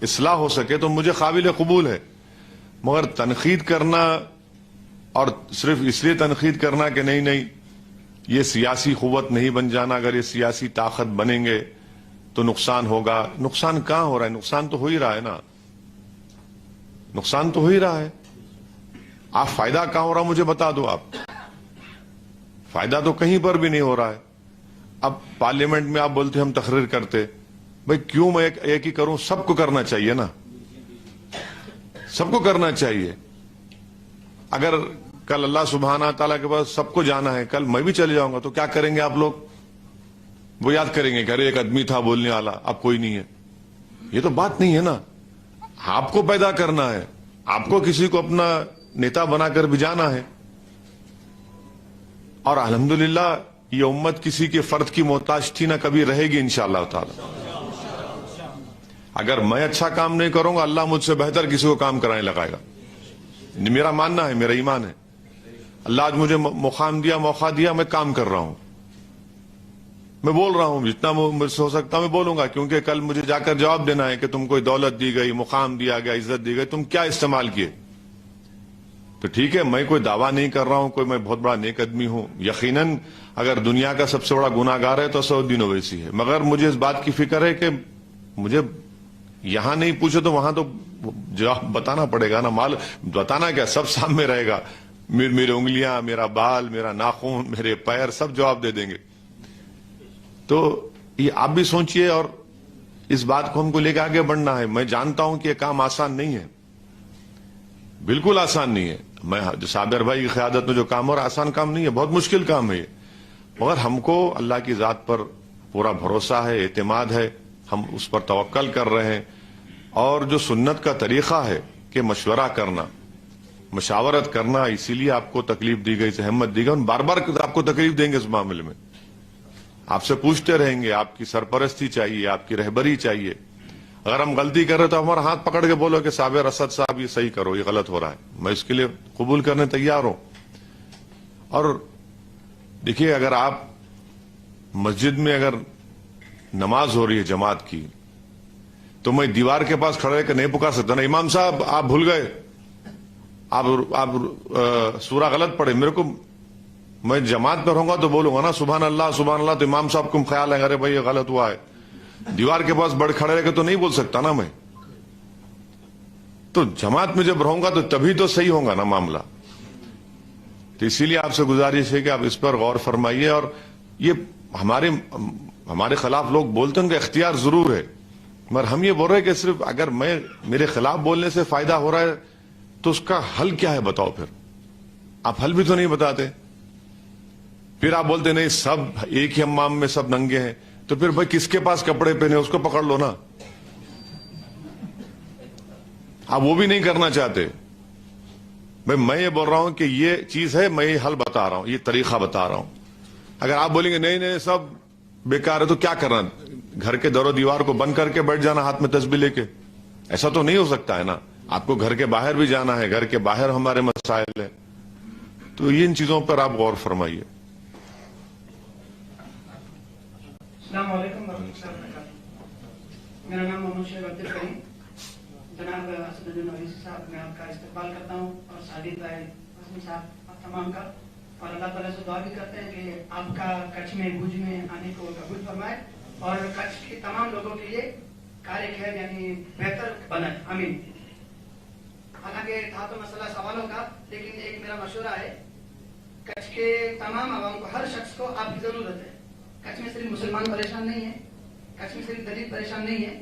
اصلاح ہو سکے تو مجھے قابل قبول ہے, مگر تنقید کرنا اور صرف اس لیے تنقید کرنا کہ نہیں یہ سیاسی قوت نہیں بن جانا, اگر یہ سیاسی طاقت بنیں گے تو نقصان ہوگا. نقصان کہاں ہو رہا ہے؟ نقصان تو ہو ہی رہا ہے نا, نقصان تو ہو ہی رہا ہے. آپ فائدہ کہاں ہو رہا مجھے بتا دو. آپ فائدہ تو کہیں پر بھی نہیں ہو رہا ہے. اب پارلیمنٹ میں آپ بولتے ہم تقریر کرتے, بھئی کیوں میں ایک ہی کروں؟ سب کو کرنا چاہیے نا, سب کو کرنا چاہیے. اگر کل اللہ سبحانہ تعالیٰ کے پاس سب کو جانا ہے, کل میں بھی چلے جاؤں گا, تو کیا کریں گے آپ لوگ؟ وہ یاد کریں گے کہ ارے ایک آدمی تھا بولنے والا, اب کوئی نہیں ہے. یہ تو بات نہیں ہے نا. آپ کو پیدا کرنا ہے, آپ کو کسی کو اپنا نیتا بنا کر بھی جانا ہے. اور الحمدللہ یہ امت کسی کے فرد کی محتاج تھی نہ کبھی رہے گی انشاءاللہ تعالی. اگر میں اچھا کام نہیں کروں گا, اللہ مجھ سے بہتر کسی کو کام کرانے لگائے گا. میرا ماننا ہے, میرا ایمان ہے. اللہ آج مجھے مقام دیا, موقع دیا, میں کام کر رہا ہوں, میں بول رہا ہوں, جتنا مجھ سے ہو سکتا میں بولوں گا, کیونکہ کل مجھے جا کر جواب دینا ہے کہ تم کو دولت دی گئی, مقام دیا گیا, عزت دی گئی, تم کیا استعمال کیے. تو ٹھیک ہے, میں کوئی دعویٰ نہیں کر رہا ہوں کوئی میں بہت بڑا نیک آدمی ہوں. یقیناً اگر دنیا کا سب سے بڑا گناہ گار ہے تو سعود بن اویسی ہے, مگر مجھے اس بات کی فکر ہے کہ مجھے یہاں نہیں پوچھے تو وہاں تو جواب بتانا پڑے گا نا. مال بتانا کیا, سب سامنے رہے گا. میری انگلیاں, میرا بال, میرا ناخن, میرے پیر, سب جواب دے دیں گے. تو یہ آپ بھی سوچئے, اور اس بات کو ہم کو لے کے آگے بڑھنا ہے. میں جانتا ہوں کہ یہ کام آسان نہیں ہے, بالکل آسان نہیں ہے. میں صابر بھائی کی قیادت میں جو کام ہو رہا آسان کام نہیں ہے, بہت مشکل کام ہے یہ. مگر ہم کو اللہ کی ذات پر پورا بھروسہ ہے, اعتماد ہے, ہم اس پر توکل کر رہے ہیں. اور جو سنت کا طریقہ ہے کہ مشورہ کرنا, مشاورت کرنا, اسی لیے آپ کو تکلیف دی گئی, احمد دی گئی, بار بار آپ کو تکلیف دیں گے اس معاملے میں. آپ سے پوچھتے رہیں گے, آپ کی سرپرستی چاہیے, آپ کی رہبری چاہیے. اگر ہم غلطی کر رہے تو ہمارا ہاتھ پکڑ کے بولو کہ صابر اسد صاحب یہ صحیح کرو, یہ غلط ہو رہا ہے. میں اس کے لیے قبول کرنے تیار ہوں. اور دیکھیے, اگر آپ مسجد میں اگر نماز ہو رہی ہے جماعت کی, تو میں دیوار کے پاس کھڑے کہ نہیں پکار سکتا نا, امام صاحب آپ بھول گئے, آپ سورہ غلط پڑھے. میرے کو, میں جماعت پر ہوں گا تو بولوں گا نا سبحان اللہ سبحان اللہ, تو امام صاحب کو خیال ہے ارے بھائی یہ غلط ہوا ہے. دیوار کے پاس بڑھ کھڑے رہ کے تو نہیں بول سکتا نا میں. تو جماعت میں جب رہوں گا تو تبھی تو صحیح ہوگا نا معاملہ. تو اسی لیے آپ سے گزارش ہے کہ آپ اس پر غور فرمائیے. اور یہ ہمارے خلاف لوگ بولتے ہیں ان کا اختیار ضرور ہے, مگر ہم یہ بول رہے ہیں کہ صرف اگر میرے خلاف بولنے سے فائدہ ہو رہا ہے تو اس کا حل کیا ہے بتاؤ. پھر آپ حل بھی تو نہیں بتاتے. پھر آپ بولتے نہیں سب ایک ہی حمام میں سب ننگے ہیں, تو پھر بھائی کس کے پاس کپڑے پہنے اس کو پکڑ لو نا. آپ وہ بھی نہیں کرنا چاہتے. بھائی میں یہ بول رہا ہوں کہ یہ چیز ہے, میں یہ حل بتا رہا ہوں, یہ طریقہ بتا رہا ہوں. اگر آپ بولیں گے نہیں سب بیکار ہے تو کیا کرنا, گھر کے در و دیوار کو بند کر کے بیٹھ جانا ہاتھ میں تسبیح لے کے؟ ایسا تو نہیں ہو سکتا ہے نا. آپ کو گھر کے باہر بھی جانا ہے, گھر کے باہر ہمارے مسائل ہیں. تو ان چیزوں پر آپ غور فرمائیے. السلام علیکم ورحمۃ اللہ وبرکاتہ. میرا نام محمد شیخ عبد الکریم. جناب اسد الدین اویسی صاحب, میں آپ کا استقبال کرتا ہوں, اور سعید بھائی आसिम साहब आप तमाम का, और अल्लाह ताला से दुआ भी करते हैं कि आपका कच्छ में भुज में आने को कबूल फरमाए और कच्छ के तमाम लोगों के लिए कार्य खैर यानी बेहतर बनाए, आमीन। हालांकि था तो मसला सवालों का, लेकिन एक मेरा मशवरा है, कच्छ के तमाम आवाम को, हर शख्स को आपकी जरूरत है। कच्छ में सिर्फ मुसलमान परेशान नहीं है, कच्छ में सिर्फ दलित परेशान नहीं है।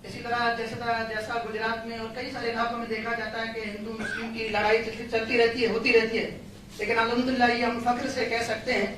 इसी तरह जैसा गुजरात में और कई सारे इलाकों में देखा जाता है कि हिंदू मुस्लिम की लड़ाई चलती रहती है, होती रहती है, लेकिन अल्हम्दुलिल्लाह ये हम फख्र से कह सकते हैं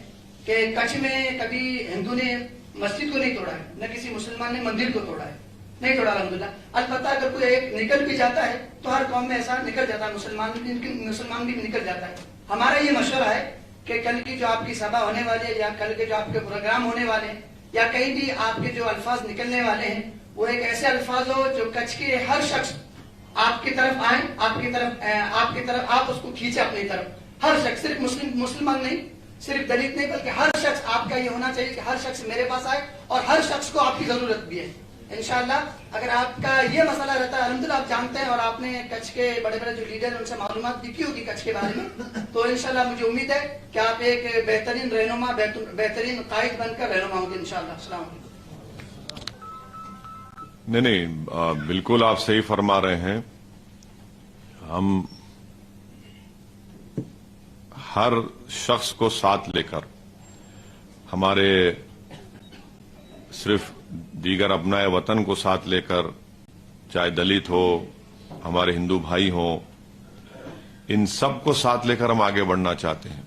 कि कच्छ में कभी हिंदू ने मस्जिद को नहीं तोड़ा है, न किसी मुसलमान ने मंदिर को तोड़ा है, नहीं तोड़ा अल्हम्दुलिल्लाह। अलबत्ता अगर कोई एक निकल भी जाता है तो हर कौम में ऐसा निकल जाता है, मुसलमान भी निकल जाता है। हमारा ये मशवरा है कि कल की जो आपकी सभा होने वाली है या कल के जो आपके प्रोग्राम होने वाले हैं या कहीं भी आपके जो अल्फाज निकलने वाले हैं वो एक ऐसे अल्फाज हो जो कच्छ के हर शख्स आपकी तरफ आए, आपकी तरफ आप उसको खींचे अपनी तरफ। हर शख्स, सिर्फ मुसलमान नहीं, सिर्फ दलित नहीं, बल्कि हर शख्स, आपका ये होना चाहिए कि हर शख्स मेरे पास आए और हर शख्स को आपकी जरूरत भी है। इंशाअल्लाह अगर आपका ये मसला रहता है, अल्हम्दुलिल्लाह आप जानते हैं और आपने कच्छ के बड़े बड़े जो लीडर हैं उनसे मालूमात भी की होगी कच्छ के बारे में, तो इंशाअल्लाह मुझे उम्मीद है कि आप एक बेहतरीन रहनुमा, बेहतरीन कायद बनकर रहनुमा होंगे इंशाअल्लाह। अस्सलाम वालेकुम। नहीं, बिल्कुल आप सही फरमा रहे हैं। हम हर शख्स को साथ लेकर, हमारे सिर्फ दीगर अपनाए वतन को साथ लेकर, चाहे दलित हो, हमारे हिंदू भाई हो, इन सब को साथ लेकर हम आगे बढ़ना चाहते हैं।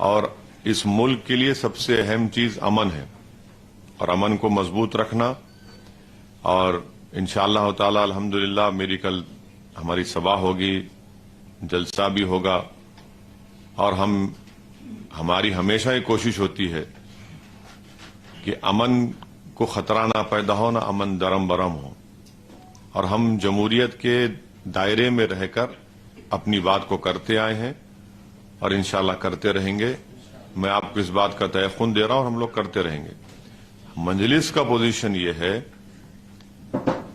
और इस मुल्क के लिए सबसे अहम चीज अमन है और अमन को मजबूत रखना। और इंशाअल्लाह ताला अल्हम्दुलिल्लाह मेरी कल हमारी सभा होगी, जलसा भी होगा और हमारी हमेशा ये कोशिश होती है कि अमन को खतरा ना पैदा हो, ना अमन दरम बरम हो, और हम जमहूरियत के दायरे में रहकर अपनी बात को करते आए हैं और इंशाअल्लाह करते रहेंगे। मैं आपको इस बात का तयक़ुन दे रहा हूं और हम लोग करते रहेंगे। मजलिस का पोजीशन ये है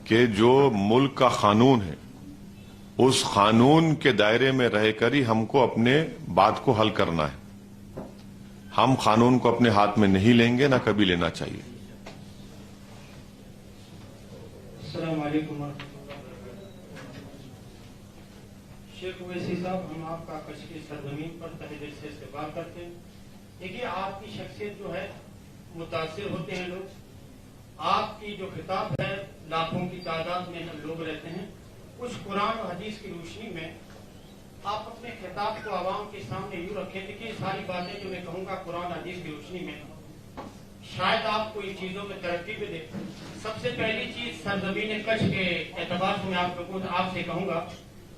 कि जो मुल्क का कानून है उस कानून के दायरे में रहकर ही हमको अपने बात को हल करना है। हम कानून को अपने हाथ में नहीं लेंगे, ना कभी लेना चाहिए। अस्सलाम वालेकुम। शेख ओवैसी साहब, हम आपका कच्छ की सरजमीन पर तहे दिल से इस्तकबाल करते हैं। देखिए, आपकी शख्सियत जो है मुतासिर होते हैं लोग। आपकी जो खिताब है, लाखों की तादाद में लोग रहते हैं, कुछ कुरान और हदीस की रोशनी में आप अपने खिताब को आवाम के सामने यूं रखें। देखिए, सारी बातें जो मैं कहूंगा कुरान हदीस की रोशनी में, शायद आपको इन चीजों में तरक्की भी दे। सबसे पहली चीज सरजमीन कच्छ के एतबार से मैं आपसे कहूंगा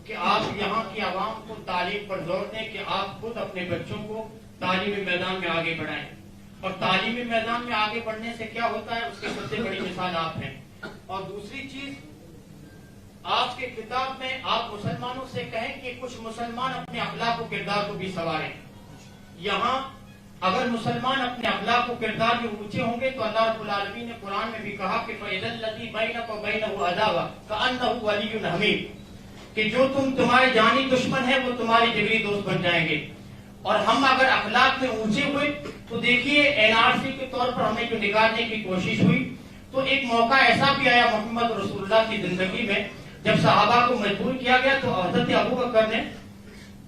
कि आप यहाँ की आवाम को तालीम पर जोर दें कि आप खुद अपने बच्चों को तालीमी मैदान में आगे बढ़ाएं। और तालीमी मैदान में आगे बढ़ने से क्या होता है, उसकी सबसे बड़ी मिसाल आप हैं। और दूसरी चीज, आपके किताब में आप मुसलमानों से कहें कि कुछ मुसलमान अपने अखलाक और किरदार को भी संवारें। यहाँ अगर मुसलमान अपने अखलाक और किरदार में ऊंचे होंगे तो अल्लाह रब्बुल आलमीन ने कुरान में भी कहा कि फ़इज़ल्लज़ी बैनक व बैनहु अदावा कअन्नहु वलियुन हमीम, कि जो तुम्हारे जानी दुश्मन है वो तुम्हारे जिगरी दोस्त बन जाएंगे। और हम अगर अखलाक में ऊंचे हुए तो देखिए, एनआरसी के तौर पर हमें जो निकालने की कोशिश हुई तो एक मौका ऐसा भी आया मोहम्मद रसूलुल्लाह की जिंदगी में, जब सहाबा को मजबूर किया गया तो हजरत अबू बकर ने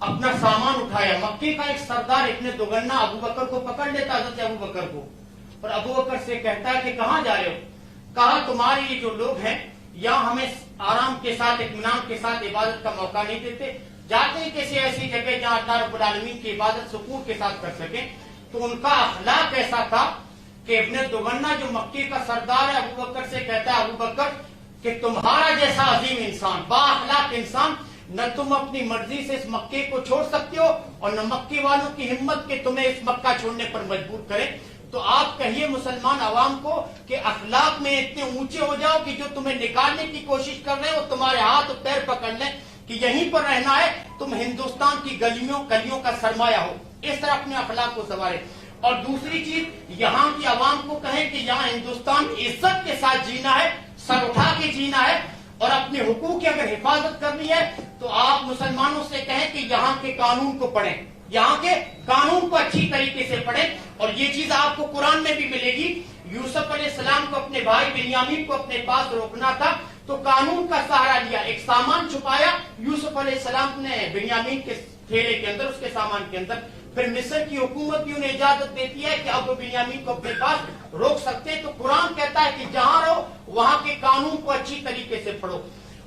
अपना सामान उठाया। मक्के का एक सरदार इब्ने दुगन्ना अबू बकर को पकड़ लेता, हजरत अबू बकर को, और अबू बकर से कहता है कि कहाँ जा रहे हो? कहा, तुम्हारे ये जो लोग हैं यहाँ हमें आराम के साथ, इत्मीनान के साथ इबादत का मौका नहीं देते, जाते हैं किसी ऐसी जगह जहाँ अल्लाह रब्बुल आलमीन की इबादत सुकून के साथ कर सके। तो उनका अखलाक ऐसा था कि इब्ने दुगन्ना जो मक्के का सरदार है, अबू बकर से कहता है, अबू बकर कि तुम्हारा जैसा अजीम इंसान, बाअखलाक इंसान, न तुम अपनी मर्जी से इस मक्के को छोड़ सकते हो और न मक्के वालों की हिम्मत के तुम्हें इस मक्का छोड़ने पर मजबूर करें। तो आप कहिए मुसलमान अवाम को कि अखलाक में इतने ऊंचे हो जाओ कि जो तुम्हें निकालने की कोशिश कर रहे हो तुम्हारे हाथ और पैर पकड़ लें कि यहीं पर रहना है, तुम हिंदुस्तान की गलियों का सरमाया हो। इस तरह अपने अखलाक को संवारे। और दूसरी चीज, यहाँ की आवाम को कहें कि यहाँ हिंदुस्तान इज्जत के साथ जीना है, सर उठा के जीना है। اور اپنے حقوق کی اگر حفاظت کرنی ہے تو آپ مسلمانوں سے کہیں کہ یہاں کے قانون کو پڑھیں، یہاں کے قانون کو اچھی طریقے سے پڑھیں. اور یہ چیز آپ کو قرآن میں بھی ملے گی. یوسف علیہ السلام کو اپنے بھائی بنیامین کو اپنے پاس روکنا تھا تو قانون کا سہارا لیا، ایک سامان چھپایا یوسف علیہ السلام نے بنیامین کے تھیلے کے اندر، اس کے سامان کے اندر. پھر مصر کی حکومت بھی انہیں اجازت دیتی ہے کہ اب وہ بنیامین کو اپنے پاس روک سکتے ہیں. تو قرآن کہتا ہے کہ جہاں رہو وہاں کے قانون کو اچھی طریقے سے پڑھو.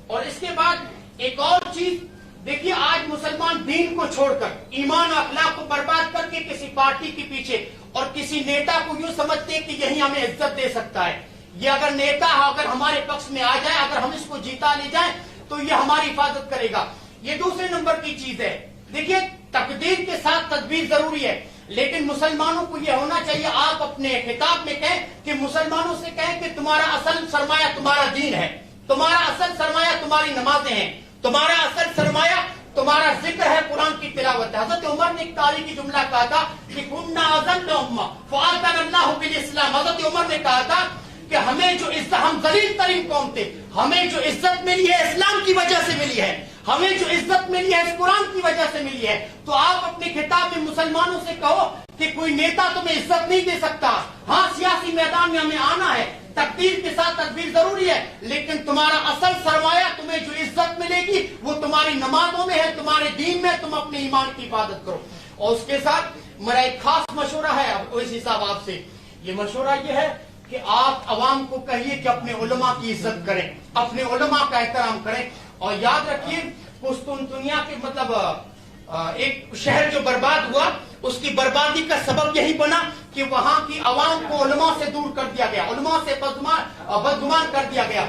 اور اس کے بعد ایک اور چیز دیکھیے، آج مسلمان دین کو چھوڑ کر، ایمان اخلاق کو برباد کر کے کسی پارٹی کے پیچھے اور کسی نیتا کو یوں سمجھتے ہیں کہ یہی ہمیں عزت دے سکتا ہے. یہ اگر نیتا اگر ہمارے پکش میں آ جائے، اگر ہم اس کو جیتا لے جائیں تو یہ ہماری حفاظت کرے گا. یہ دوسرے نمبر کی چیز ہے. دیکھیے، تقدیر کے ساتھ تدبیر ضروری ہے، لیکن مسلمانوں کو یہ ہونا چاہیے، آپ اپنے خطاب میں کہیں کہ مسلمانوں سے کہیں کہ تمہارا اصل سرمایہ تمہارا دین ہے، تمہارا اصل سرمایہ تمہاری نمازیں ہیں، تمہارا اصل سرمایہ تمہارا ذکر ہے، قرآن کی تلاوت ہے. حضرت عمر نے ایک تاریخی جملہ کہا تھا کہ کُنَّا أَذَلَّ أُمَّةً فَأَعْزَنَا اللَّهُ بِالْإِسْلَامِ. حضرت عمر نے کہا تھا کہ ہمیں جو عزت، ہم ذلیل ترین قوم تھے، ہمیں جو عزت ملی ہے اسلام کی وجہ سے ملی ہے، ہمیں جو عزت ملی ہے اس قرآن کی وجہ سے ملی ہے. تو آپ اپنے خطاب میں مسلمانوں سے کہو کہ کوئی نیتا تمہیں عزت نہیں دے سکتا. ہاں، سیاسی میدان میں ہمیں آنا ہے، تقدیر کے ساتھ تدبیر ضروری ہے، لیکن تمہارا اصل سرمایہ، تمہیں جو عزت ملے گی وہ تمہاری نمازوں میں ہے، تمہارے دین میں. تم اپنے ایمان کی حفاظت کرو. اور اس کے ساتھ میرا ایک خاص مشورہ ہے اس حساب آپ سے. یہ مشورہ یہ ہے کہ آپ عوام کو کہیے کہ اپنے علماء کی عزت کریں، اپنے علماء کا احترام کریں. اور یاد رکھیے، قسطنطنیہ کے مطلب ایک شہر جو برباد ہوا، اس کی بربادی کا سبب یہی بنا کہ وہاں کی عوام کو علماء سے دور کر دیا گیا، علماء سے بدگمان کر دیا گیا.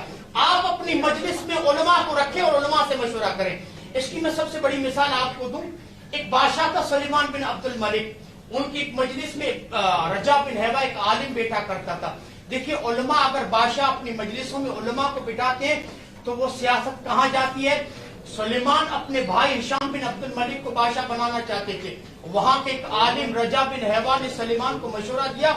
آپ اپنی مجلس میں علماء کو رکھیں اور علماء سے مشورہ کریں. اس کی میں سب سے بڑی مثال آپ کو دوں. ایک بادشاہ تھا سلیمان بن عبد الملک، ان کی ایک مجلس میں رجا بن ہیوا ایک عالم بیٹھا کرتا تھا. دیکھیے، علماء اگر بادشاہ اپنی مجلسوں میں علماء کو بٹھاتے ہیں تو وہ سیاست کہاں جاتی ہے؟ سلیمان اپنے بھائی ہشام بن عبد الملک کو بادشاہ بنانا چاہتے تھے. وہاں کے ایک عالم رجا بن ہیوا نے سلیمان کو مشورہ دیا.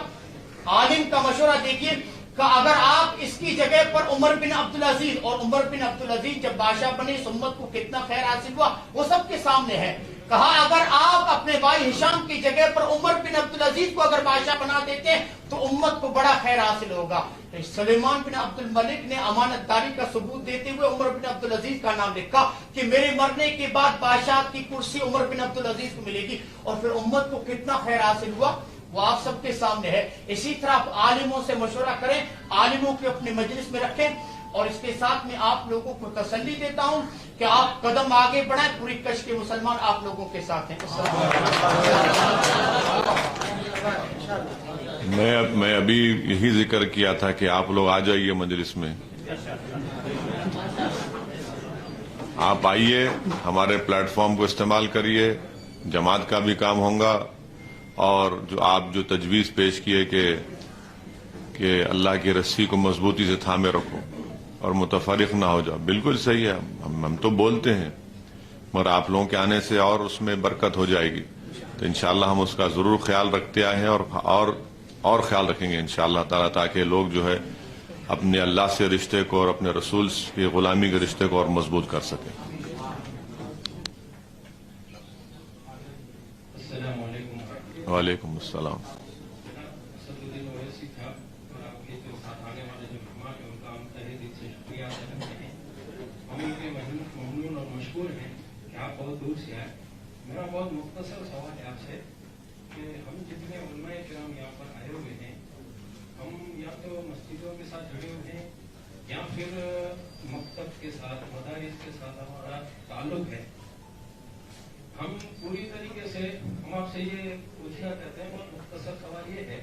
عالم کا مشورہ دیکھیے کہ اگر آپ اس کی جگہ پر عمر بن عبدالعزیز، اور عمر بن عبدالعزیز جب بادشاہ بنے اس امت کو کتنا خیر حاصل ہوا وہ سب کے سامنے ہے. کہا اگر آپ اپنے بھائی ہشام کی جگہ پر عمر بن عبدالعزیز کو اگر بادشاہ بنا دیتے ہیں تو امت کو بڑا خیر حاصل ہوگا. سلیمان بن عبد الملک نے امانت داری کا ثبوت دیتے ہوئے عمر بن عبدالعزیز کا نام لکھا کہ میرے مرنے کے بعد بادشاہ کی کرسی عمر بن عبدالعزیز کو ملے گی. اور پھر امت کو کتنا خیر حاصل ہوا وہ آپ سب کے سامنے ہے. اسی طرح آپ عالموں سے مشورہ کریں، عالموں کو اپنے مجلس میں رکھیں. اور اس کے ساتھ میں آپ لوگوں کو تسلی دیتا ہوں کہ آپ قدم آگے بڑھائیں، پوری کش کے مسلمان آپ لوگوں کے ساتھ ہیں. میں ابھی یہی ذکر کیا تھا کہ آپ لوگ آ جائیے مجلس میں، آپ آئیے، ہمارے پلیٹ فارم کو استعمال کریے، جماعت کا بھی کام ہوگا. اور جو آپ جو تجویز پیش کیے کہ اللہ کی رسی کو مضبوطی سے تھامے رکھو اور متفرق نہ ہو جاؤ، بالکل صحیح ہے. ہم تو بولتے ہیں، مگر آپ لوگوں کے آنے سے اور اس میں برکت ہو جائے گی. تو انشاءاللہ ہم اس کا ضرور خیال رکھتے آئے ہیں اور خیال رکھیں گے انشاءاللہ تعالیٰ، تاکہ لوگ جو ہے اپنے اللہ سے رشتے کو اور اپنے رسول کی غلامی کے رشتے کو اور مضبوط کر سکیں. السلام علیکم. وعلیکم السلام. ممنون اور مشکور ہیں کہ آپ بہت دور سے آئے. میرا بہت مختصر سوال ہے آپ سے کہ ہم جتنے علماء کرام یہاں پر آئے ہوئے ہیں، ہم یا تو مسجدوں کے ساتھ جڑے ہوئے ہیں یا پھر مکتب کے ساتھ، مدارس کے ساتھ ہمارا تعلق ہے. ہم پوری طریقے سے ہم آپ سے یہ پوچھنا چاہتے ہیں، بہت مختصر سوال یہ ہے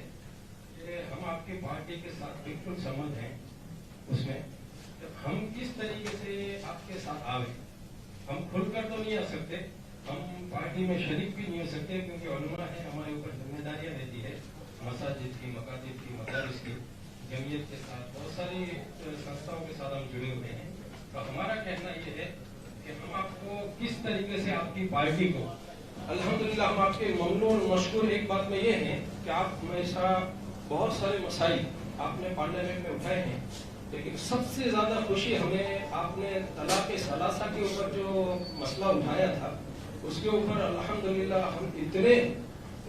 کہ ہم آپ کی پارٹی کے ساتھ بالکل سمجھ ہیں. اس میں ہم کس طریقے سے آپ کے ساتھ آوے؟ ہم کھل کر تو نہیں آ سکتے، ہم پارٹی میں شریک بھی نہیں ہو سکتے کیونکہ علماء ہے، ہمارے اوپر ذمہ داریاں رہتی ہے، مساجد کی، مکاتب کی، مدارس کی، جمعیت کے ساتھ، بہت ساری سنستھاؤں کے ساتھ ہم جڑے ہوئے ہیں. تو ہمارا کہنا یہ ہے کہ ہم آپ کو کس طریقے سے آپ کی پارٹی کو، الحمدللہ ہم آپ کے ممنون اور مشکور ایک بات میں یہ ہے کہ آپ ہمیشہ بہت سارے مسائل آپ نے پارلیمنٹ میں اٹھائے ہیں لیکن سب سے زیادہ خوشی ہمیں آپ نے طلاق ثلاثہ کے اوپر جو مسئلہ اٹھایا تھا اس کے اوپر الحمدللہ ہم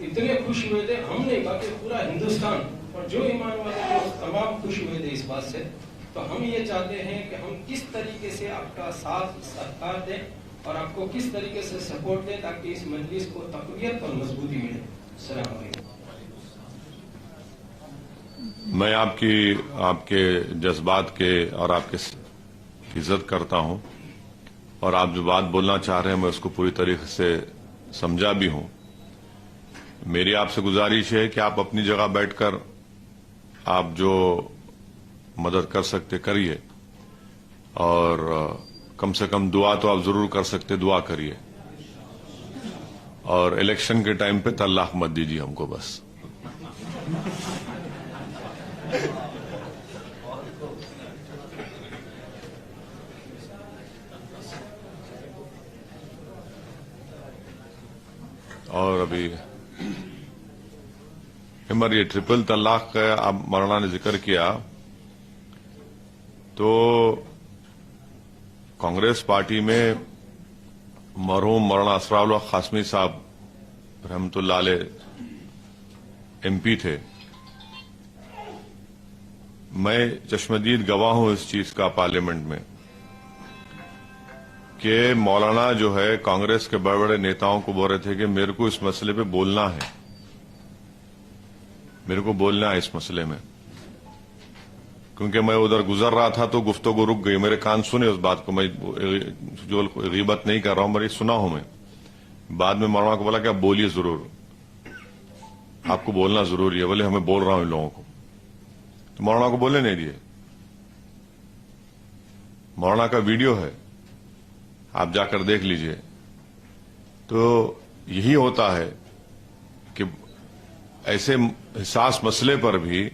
اتنے خوش ہوئے تھے. ہم نہیں بلکہ پورا ہندوستان اور جو ایمان والے تھے تمام خوش ہوئے تھے اس بات سے. تو ہم یہ چاہتے ہیں کہ ہم کس طریقے سے آپ کا ساتھ سہکار دیں اور آپ کو کس طریقے سے سپورٹ دیں تاکہ اس مجلس کو تقویت اور مضبوطی ملے. السلام علیکم. میں آپ کے جذبات کے اور آپ کے عزت کرتا ہوں اور آپ جو بات بولنا چاہ رہے ہیں میں اس کو پوری طریقے سے سمجھا بھی ہوں. میری آپ سے گزارش ہے کہ آپ اپنی جگہ بیٹھ کر آپ جو مدد کر سکتے کریے اور کم سے کم دعا تو آپ ضرور کر سکتے, دعا کریے اور الیکشن کے ٹائم پہ طلاق مت دیجیے ہم کو بس. اور ابھی ہمارا یہ ٹرپل طلاق کا آپ مولانا نے ذکر کیا تو کانگریس پارٹی میں مرحوم مولانا اسرار اللہ قاسمی صاحب رحمۃ اللہ علیہ ایم پی تھے. میں چشمدید گواہ ہوں اس چیز کا پارلیمنٹ میں کہ مولانا جو ہے کانگریس کے بڑے بڑے نیتاؤں کو بول رہے تھے کہ میرے کو اس مسئلے پہ بولنا ہے, میرے کو بولنا ہے اس مسئلے میں, کیونکہ میں ادھر گزر رہا تھا تو گفتگو رک گئی. میرے کان سنے اس بات کو, میں جو غیبت نہیں کر رہا ہوں, میری سنا ہوں میں. بعد میں مولانا کو بولا کہ آپ بولیے ضرور, آپ کو بولنا ضروری ہے. بولے ہمیں بول رہا ہوں ان لوگوں کو, تو مولانا کو بولنے نہیں دیے. مولانا کا ویڈیو ہے, آپ جا کر دیکھ لیجئے. تو یہی ہوتا ہے کہ ایسے حساس مسئلے پر بھی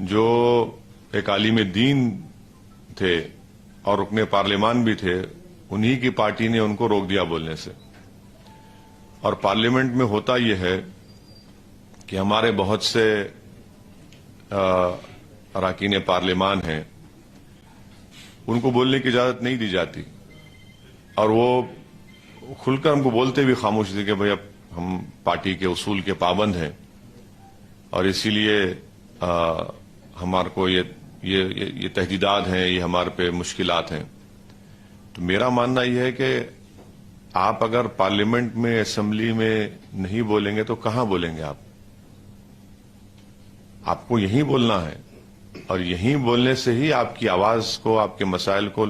جو ایک عالم دین تھے اور رکن پارلیمان بھی تھے, انہی کی پارٹی نے ان کو روک دیا بولنے سے. اور پارلیمنٹ میں ہوتا یہ ہے کہ ہمارے بہت سے اراکین پارلیمان ہیں, ان کو بولنے کی اجازت نہیں دی جاتی اور وہ کھل کر ہم کو بولتے بھی خاموش تھے کہ بھئی اب ہم پارٹی کے اصول کے پابند ہیں اور اسی لیے ہمارے کو یہ تہدیدات ہیں, یہ ہمارے پہ مشکلات ہیں. تو میرا ماننا یہ ہے کہ آپ اگر پارلیمنٹ میں اسمبلی میں نہیں بولیں گے تو کہاں بولیں گے آپ؟ آپ کو یہیں بولنا ہے اور یہیں بولنے سے ہی آپ کی آواز کو, آپ کے مسائل کو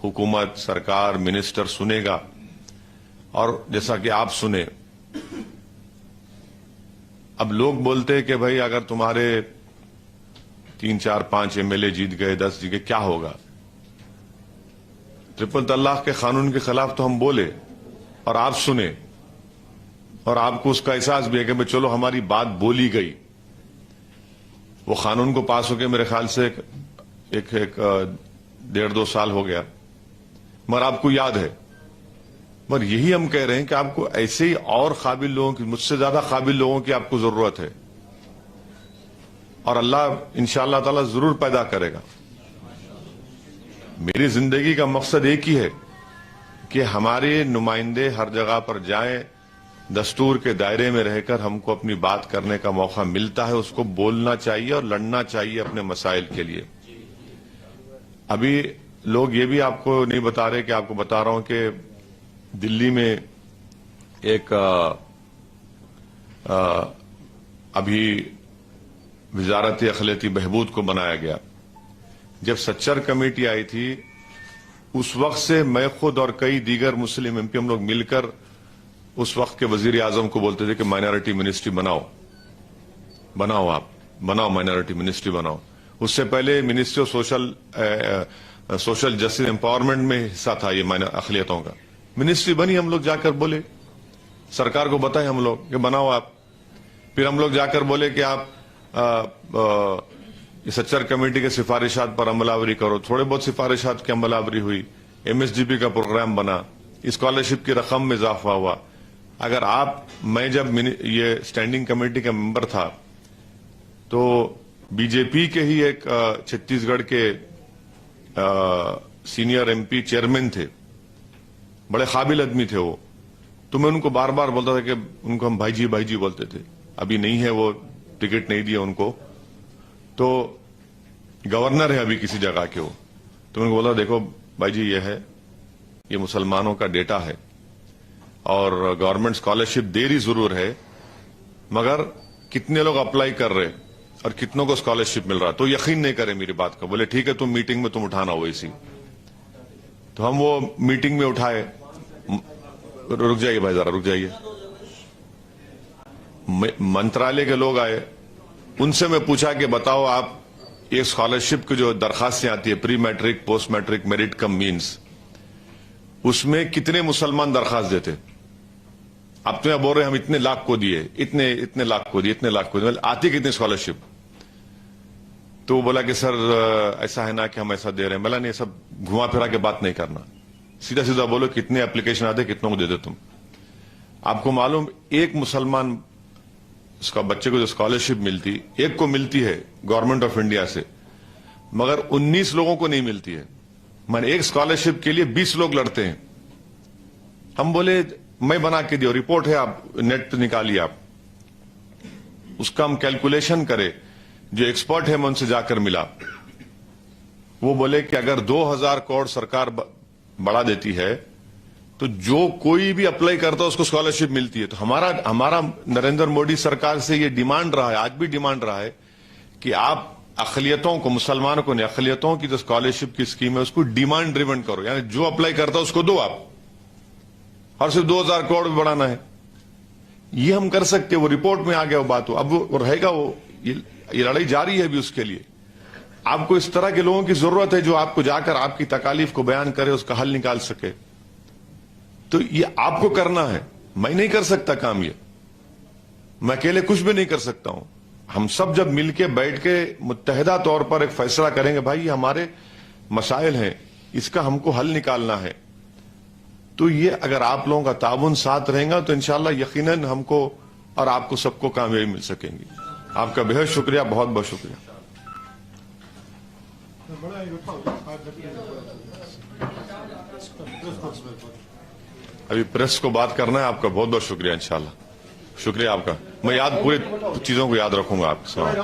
حکومت, سرکار, منسٹر سنے گا. اور جیسا کہ آپ سنے, اب لوگ بولتے کہ بھئی اگر تمہارے 3, 4, 5 MLA جیت گئے, 10 جیت گئے, کیا ہوگا؟ ٹرپل طلاق کے قانون کے خلاف تو ہم بولے اور آپ سنے اور آپ کو اس کا احساس بھی ہے کہ چلو ہماری بات بولی گئی. وہ قانون کو پاس ہو کے میرے خیال سے ایک 1.5-2 سال ہو گیا, مگر آپ کو یاد ہے. مگر یہی ہم کہہ رہے ہیں کہ آپ کو ایسے ہی اور قابل لوگوں کی, مجھ سے زیادہ قابل لوگوں کی آپ کو ضرورت ہے اور اللہ انشاءاللہ تعالی ضرور پیدا کرے گا. میری زندگی کا مقصد ایک ہی ہے کہ ہمارے نمائندے ہر جگہ پر جائیں, دستور کے دائرے میں رہ کر ہم کو اپنی بات کرنے کا موقع ملتا ہے, اس کو بولنا چاہیے اور لڑنا چاہیے اپنے مسائل کے لیے. ابھی لوگ یہ بھی آپ کو نہیں بتا رہے کہ آپ کو بتا رہا ہوں کہ دلی میں ایک ابھی وزارت اقلیتی بہبود کو بنایا گیا. جب سچر کمیٹی آئی تھی اس وقت سے میں خود اور کئی دیگر مسلم ایم پی ہم لوگ مل کر اس وقت کے وزیر اعظم کو بولتے تھے کہ مائنارٹی منسٹری بناؤ آپ مائنارٹی منسٹری بناؤ. اس سے پہلے ministry of social justice empowerment میں حصہ تھا یہ اقلیتوں کا. منسٹری بنی, ہم لوگ جا کر بولے, سرکار کو بتائیں ہم لوگ کہ بناؤ آپ. پھر ہم لوگ جا کر بولے کہ آپ سچر کمیٹی کے سفارشات پر عمل آوری کرو. تھوڑے بہت سفارشات کی عمل آوری ہوئی, MSDP کا پروگرام بنا, اسکالرشپ کی رقم میں اضافہ ہوا. اگر میں جب یہ اسٹینڈنگ کمیٹی کا ممبر تھا تو बीजेपी के ही एक छत्तीसगढ़ के सीनियर एमपी चेयरमैन थे, बड़े काबिल आदमी थे वो। तो मैं उनको बार बार बोलता था कि उनको हम भाई जी बोलते थे। अभी नहीं है, वो टिकट नहीं दिया उनको, तो गवर्नर है अभी किसी जगह के वो। तो उनको बोला देखो भाई जी, ये है, ये मुसलमानों का डेटा है और गवर्नमेंट स्कॉलरशिप दे रही जरूर है, मगर कितने लोग अप्लाई कर रहे और कितनों को स्कॉलरशिप मिल रहा, तो यकीन नहीं करे मेरी बात का। बोले ठीक है, तुम मीटिंग में तुम उठाना हो इसी। तो हम वो मीटिंग में उठाए। रुक जाइए भाई, जरा रुक जाइए। मंत्रालय के लोग आए, उनसे मैं पूछा कि बताओ आप, ये स्कॉलरशिप की जो दरखास्तें आती है, pre matric, post matric, merit cum means, उसमें कितने मुसलमान दरखास्त देते? आप तो यहां बोल रहे हैं हम इतने लाख को दिए, इतने लाख को दिए, इतने लाख को दिए, आती कितनी स्कॉलरशिप? तो वो बोला कि सर ऐसा है ना कि हम ऐसा दे रहे हैं। बोला नहीं, सब घुमा फिरा के बात नहीं करना, सीधा सीधा बोलो कितने एप्लीकेशन आते, कितनों को देते तुम। आपको मालूम, एक मुसलमान उसका बच्चे को जो स्कॉलरशिप मिलती, एक को मिलती है गवर्नमेंट ऑफ इंडिया से, मगर 19 लोगों को नहीं मिलती है। माने एक स्कॉलरशिप के लिए 20 लोग लड़ते हैं। हम बोले मैं बना के दिया, रिपोर्ट है, आप नेट पे निकालिए आप, उसका हम कैलकुलेशन करें। जो एक्सपर्ट है मैं उनसे जाकर मिला, वो बोले कि अगर 2000 करोड़ सरकार बढ़ा देती है तो जो कोई भी अप्लाई करता है उसको स्कॉलरशिप मिलती है। तो हमारा नरेंद्र मोदी सरकार से ये डिमांड रहा है, आज भी डिमांड रहा है कि आप अक़लियतों को, मुसलमानों को नहीं, अक़लियतों की जो स्कॉलरशिप की स्कीम है उसको डिमांड ड्रिवन करो, यानी जो अप्लाई करता है उसको दो आप, और सिर्फ 2000 करोड़ भी बढ़ाना है। ये हम कर सकते, वो रिपोर्ट में आ गया वो बात, अब वो रहेगा, वो ये लड़ाई जारी है अभी उसके लिए। आपको इस तरह के लोगों की जरूरत है जो आपको जाकर आपकी तकालीफ को बयान करे, उसका हल निकाल सके। तो ये आपको करना है, मैं नहीं कर सकता काम ये, मैं अकेले कुछ भी नहीं कर सकता हूं। हम सब जब मिलके बैठ के मुत्तहिदा तौर पर एक फैसला करेंगे, भाई ये हमारे मसाइल हैं, इसका हमको हल निकालना है, तो ये अगर आप लोगों का ताउन साथ रहेगा तो इंशाअल्लाह यकीनन हमको और आपको सबको कामयाबी मिल सकेंगी। आपका बेहद शुक्रिया, बहुत बहुत शुक्रिया। अभी प्रेस को बात करना है, आपका बहुत बहुत शुक्रिया, इंशाअल्लाह शुक्रिया आपका। मैं पूरी चीजों को याद रखूंगा आपके साथ।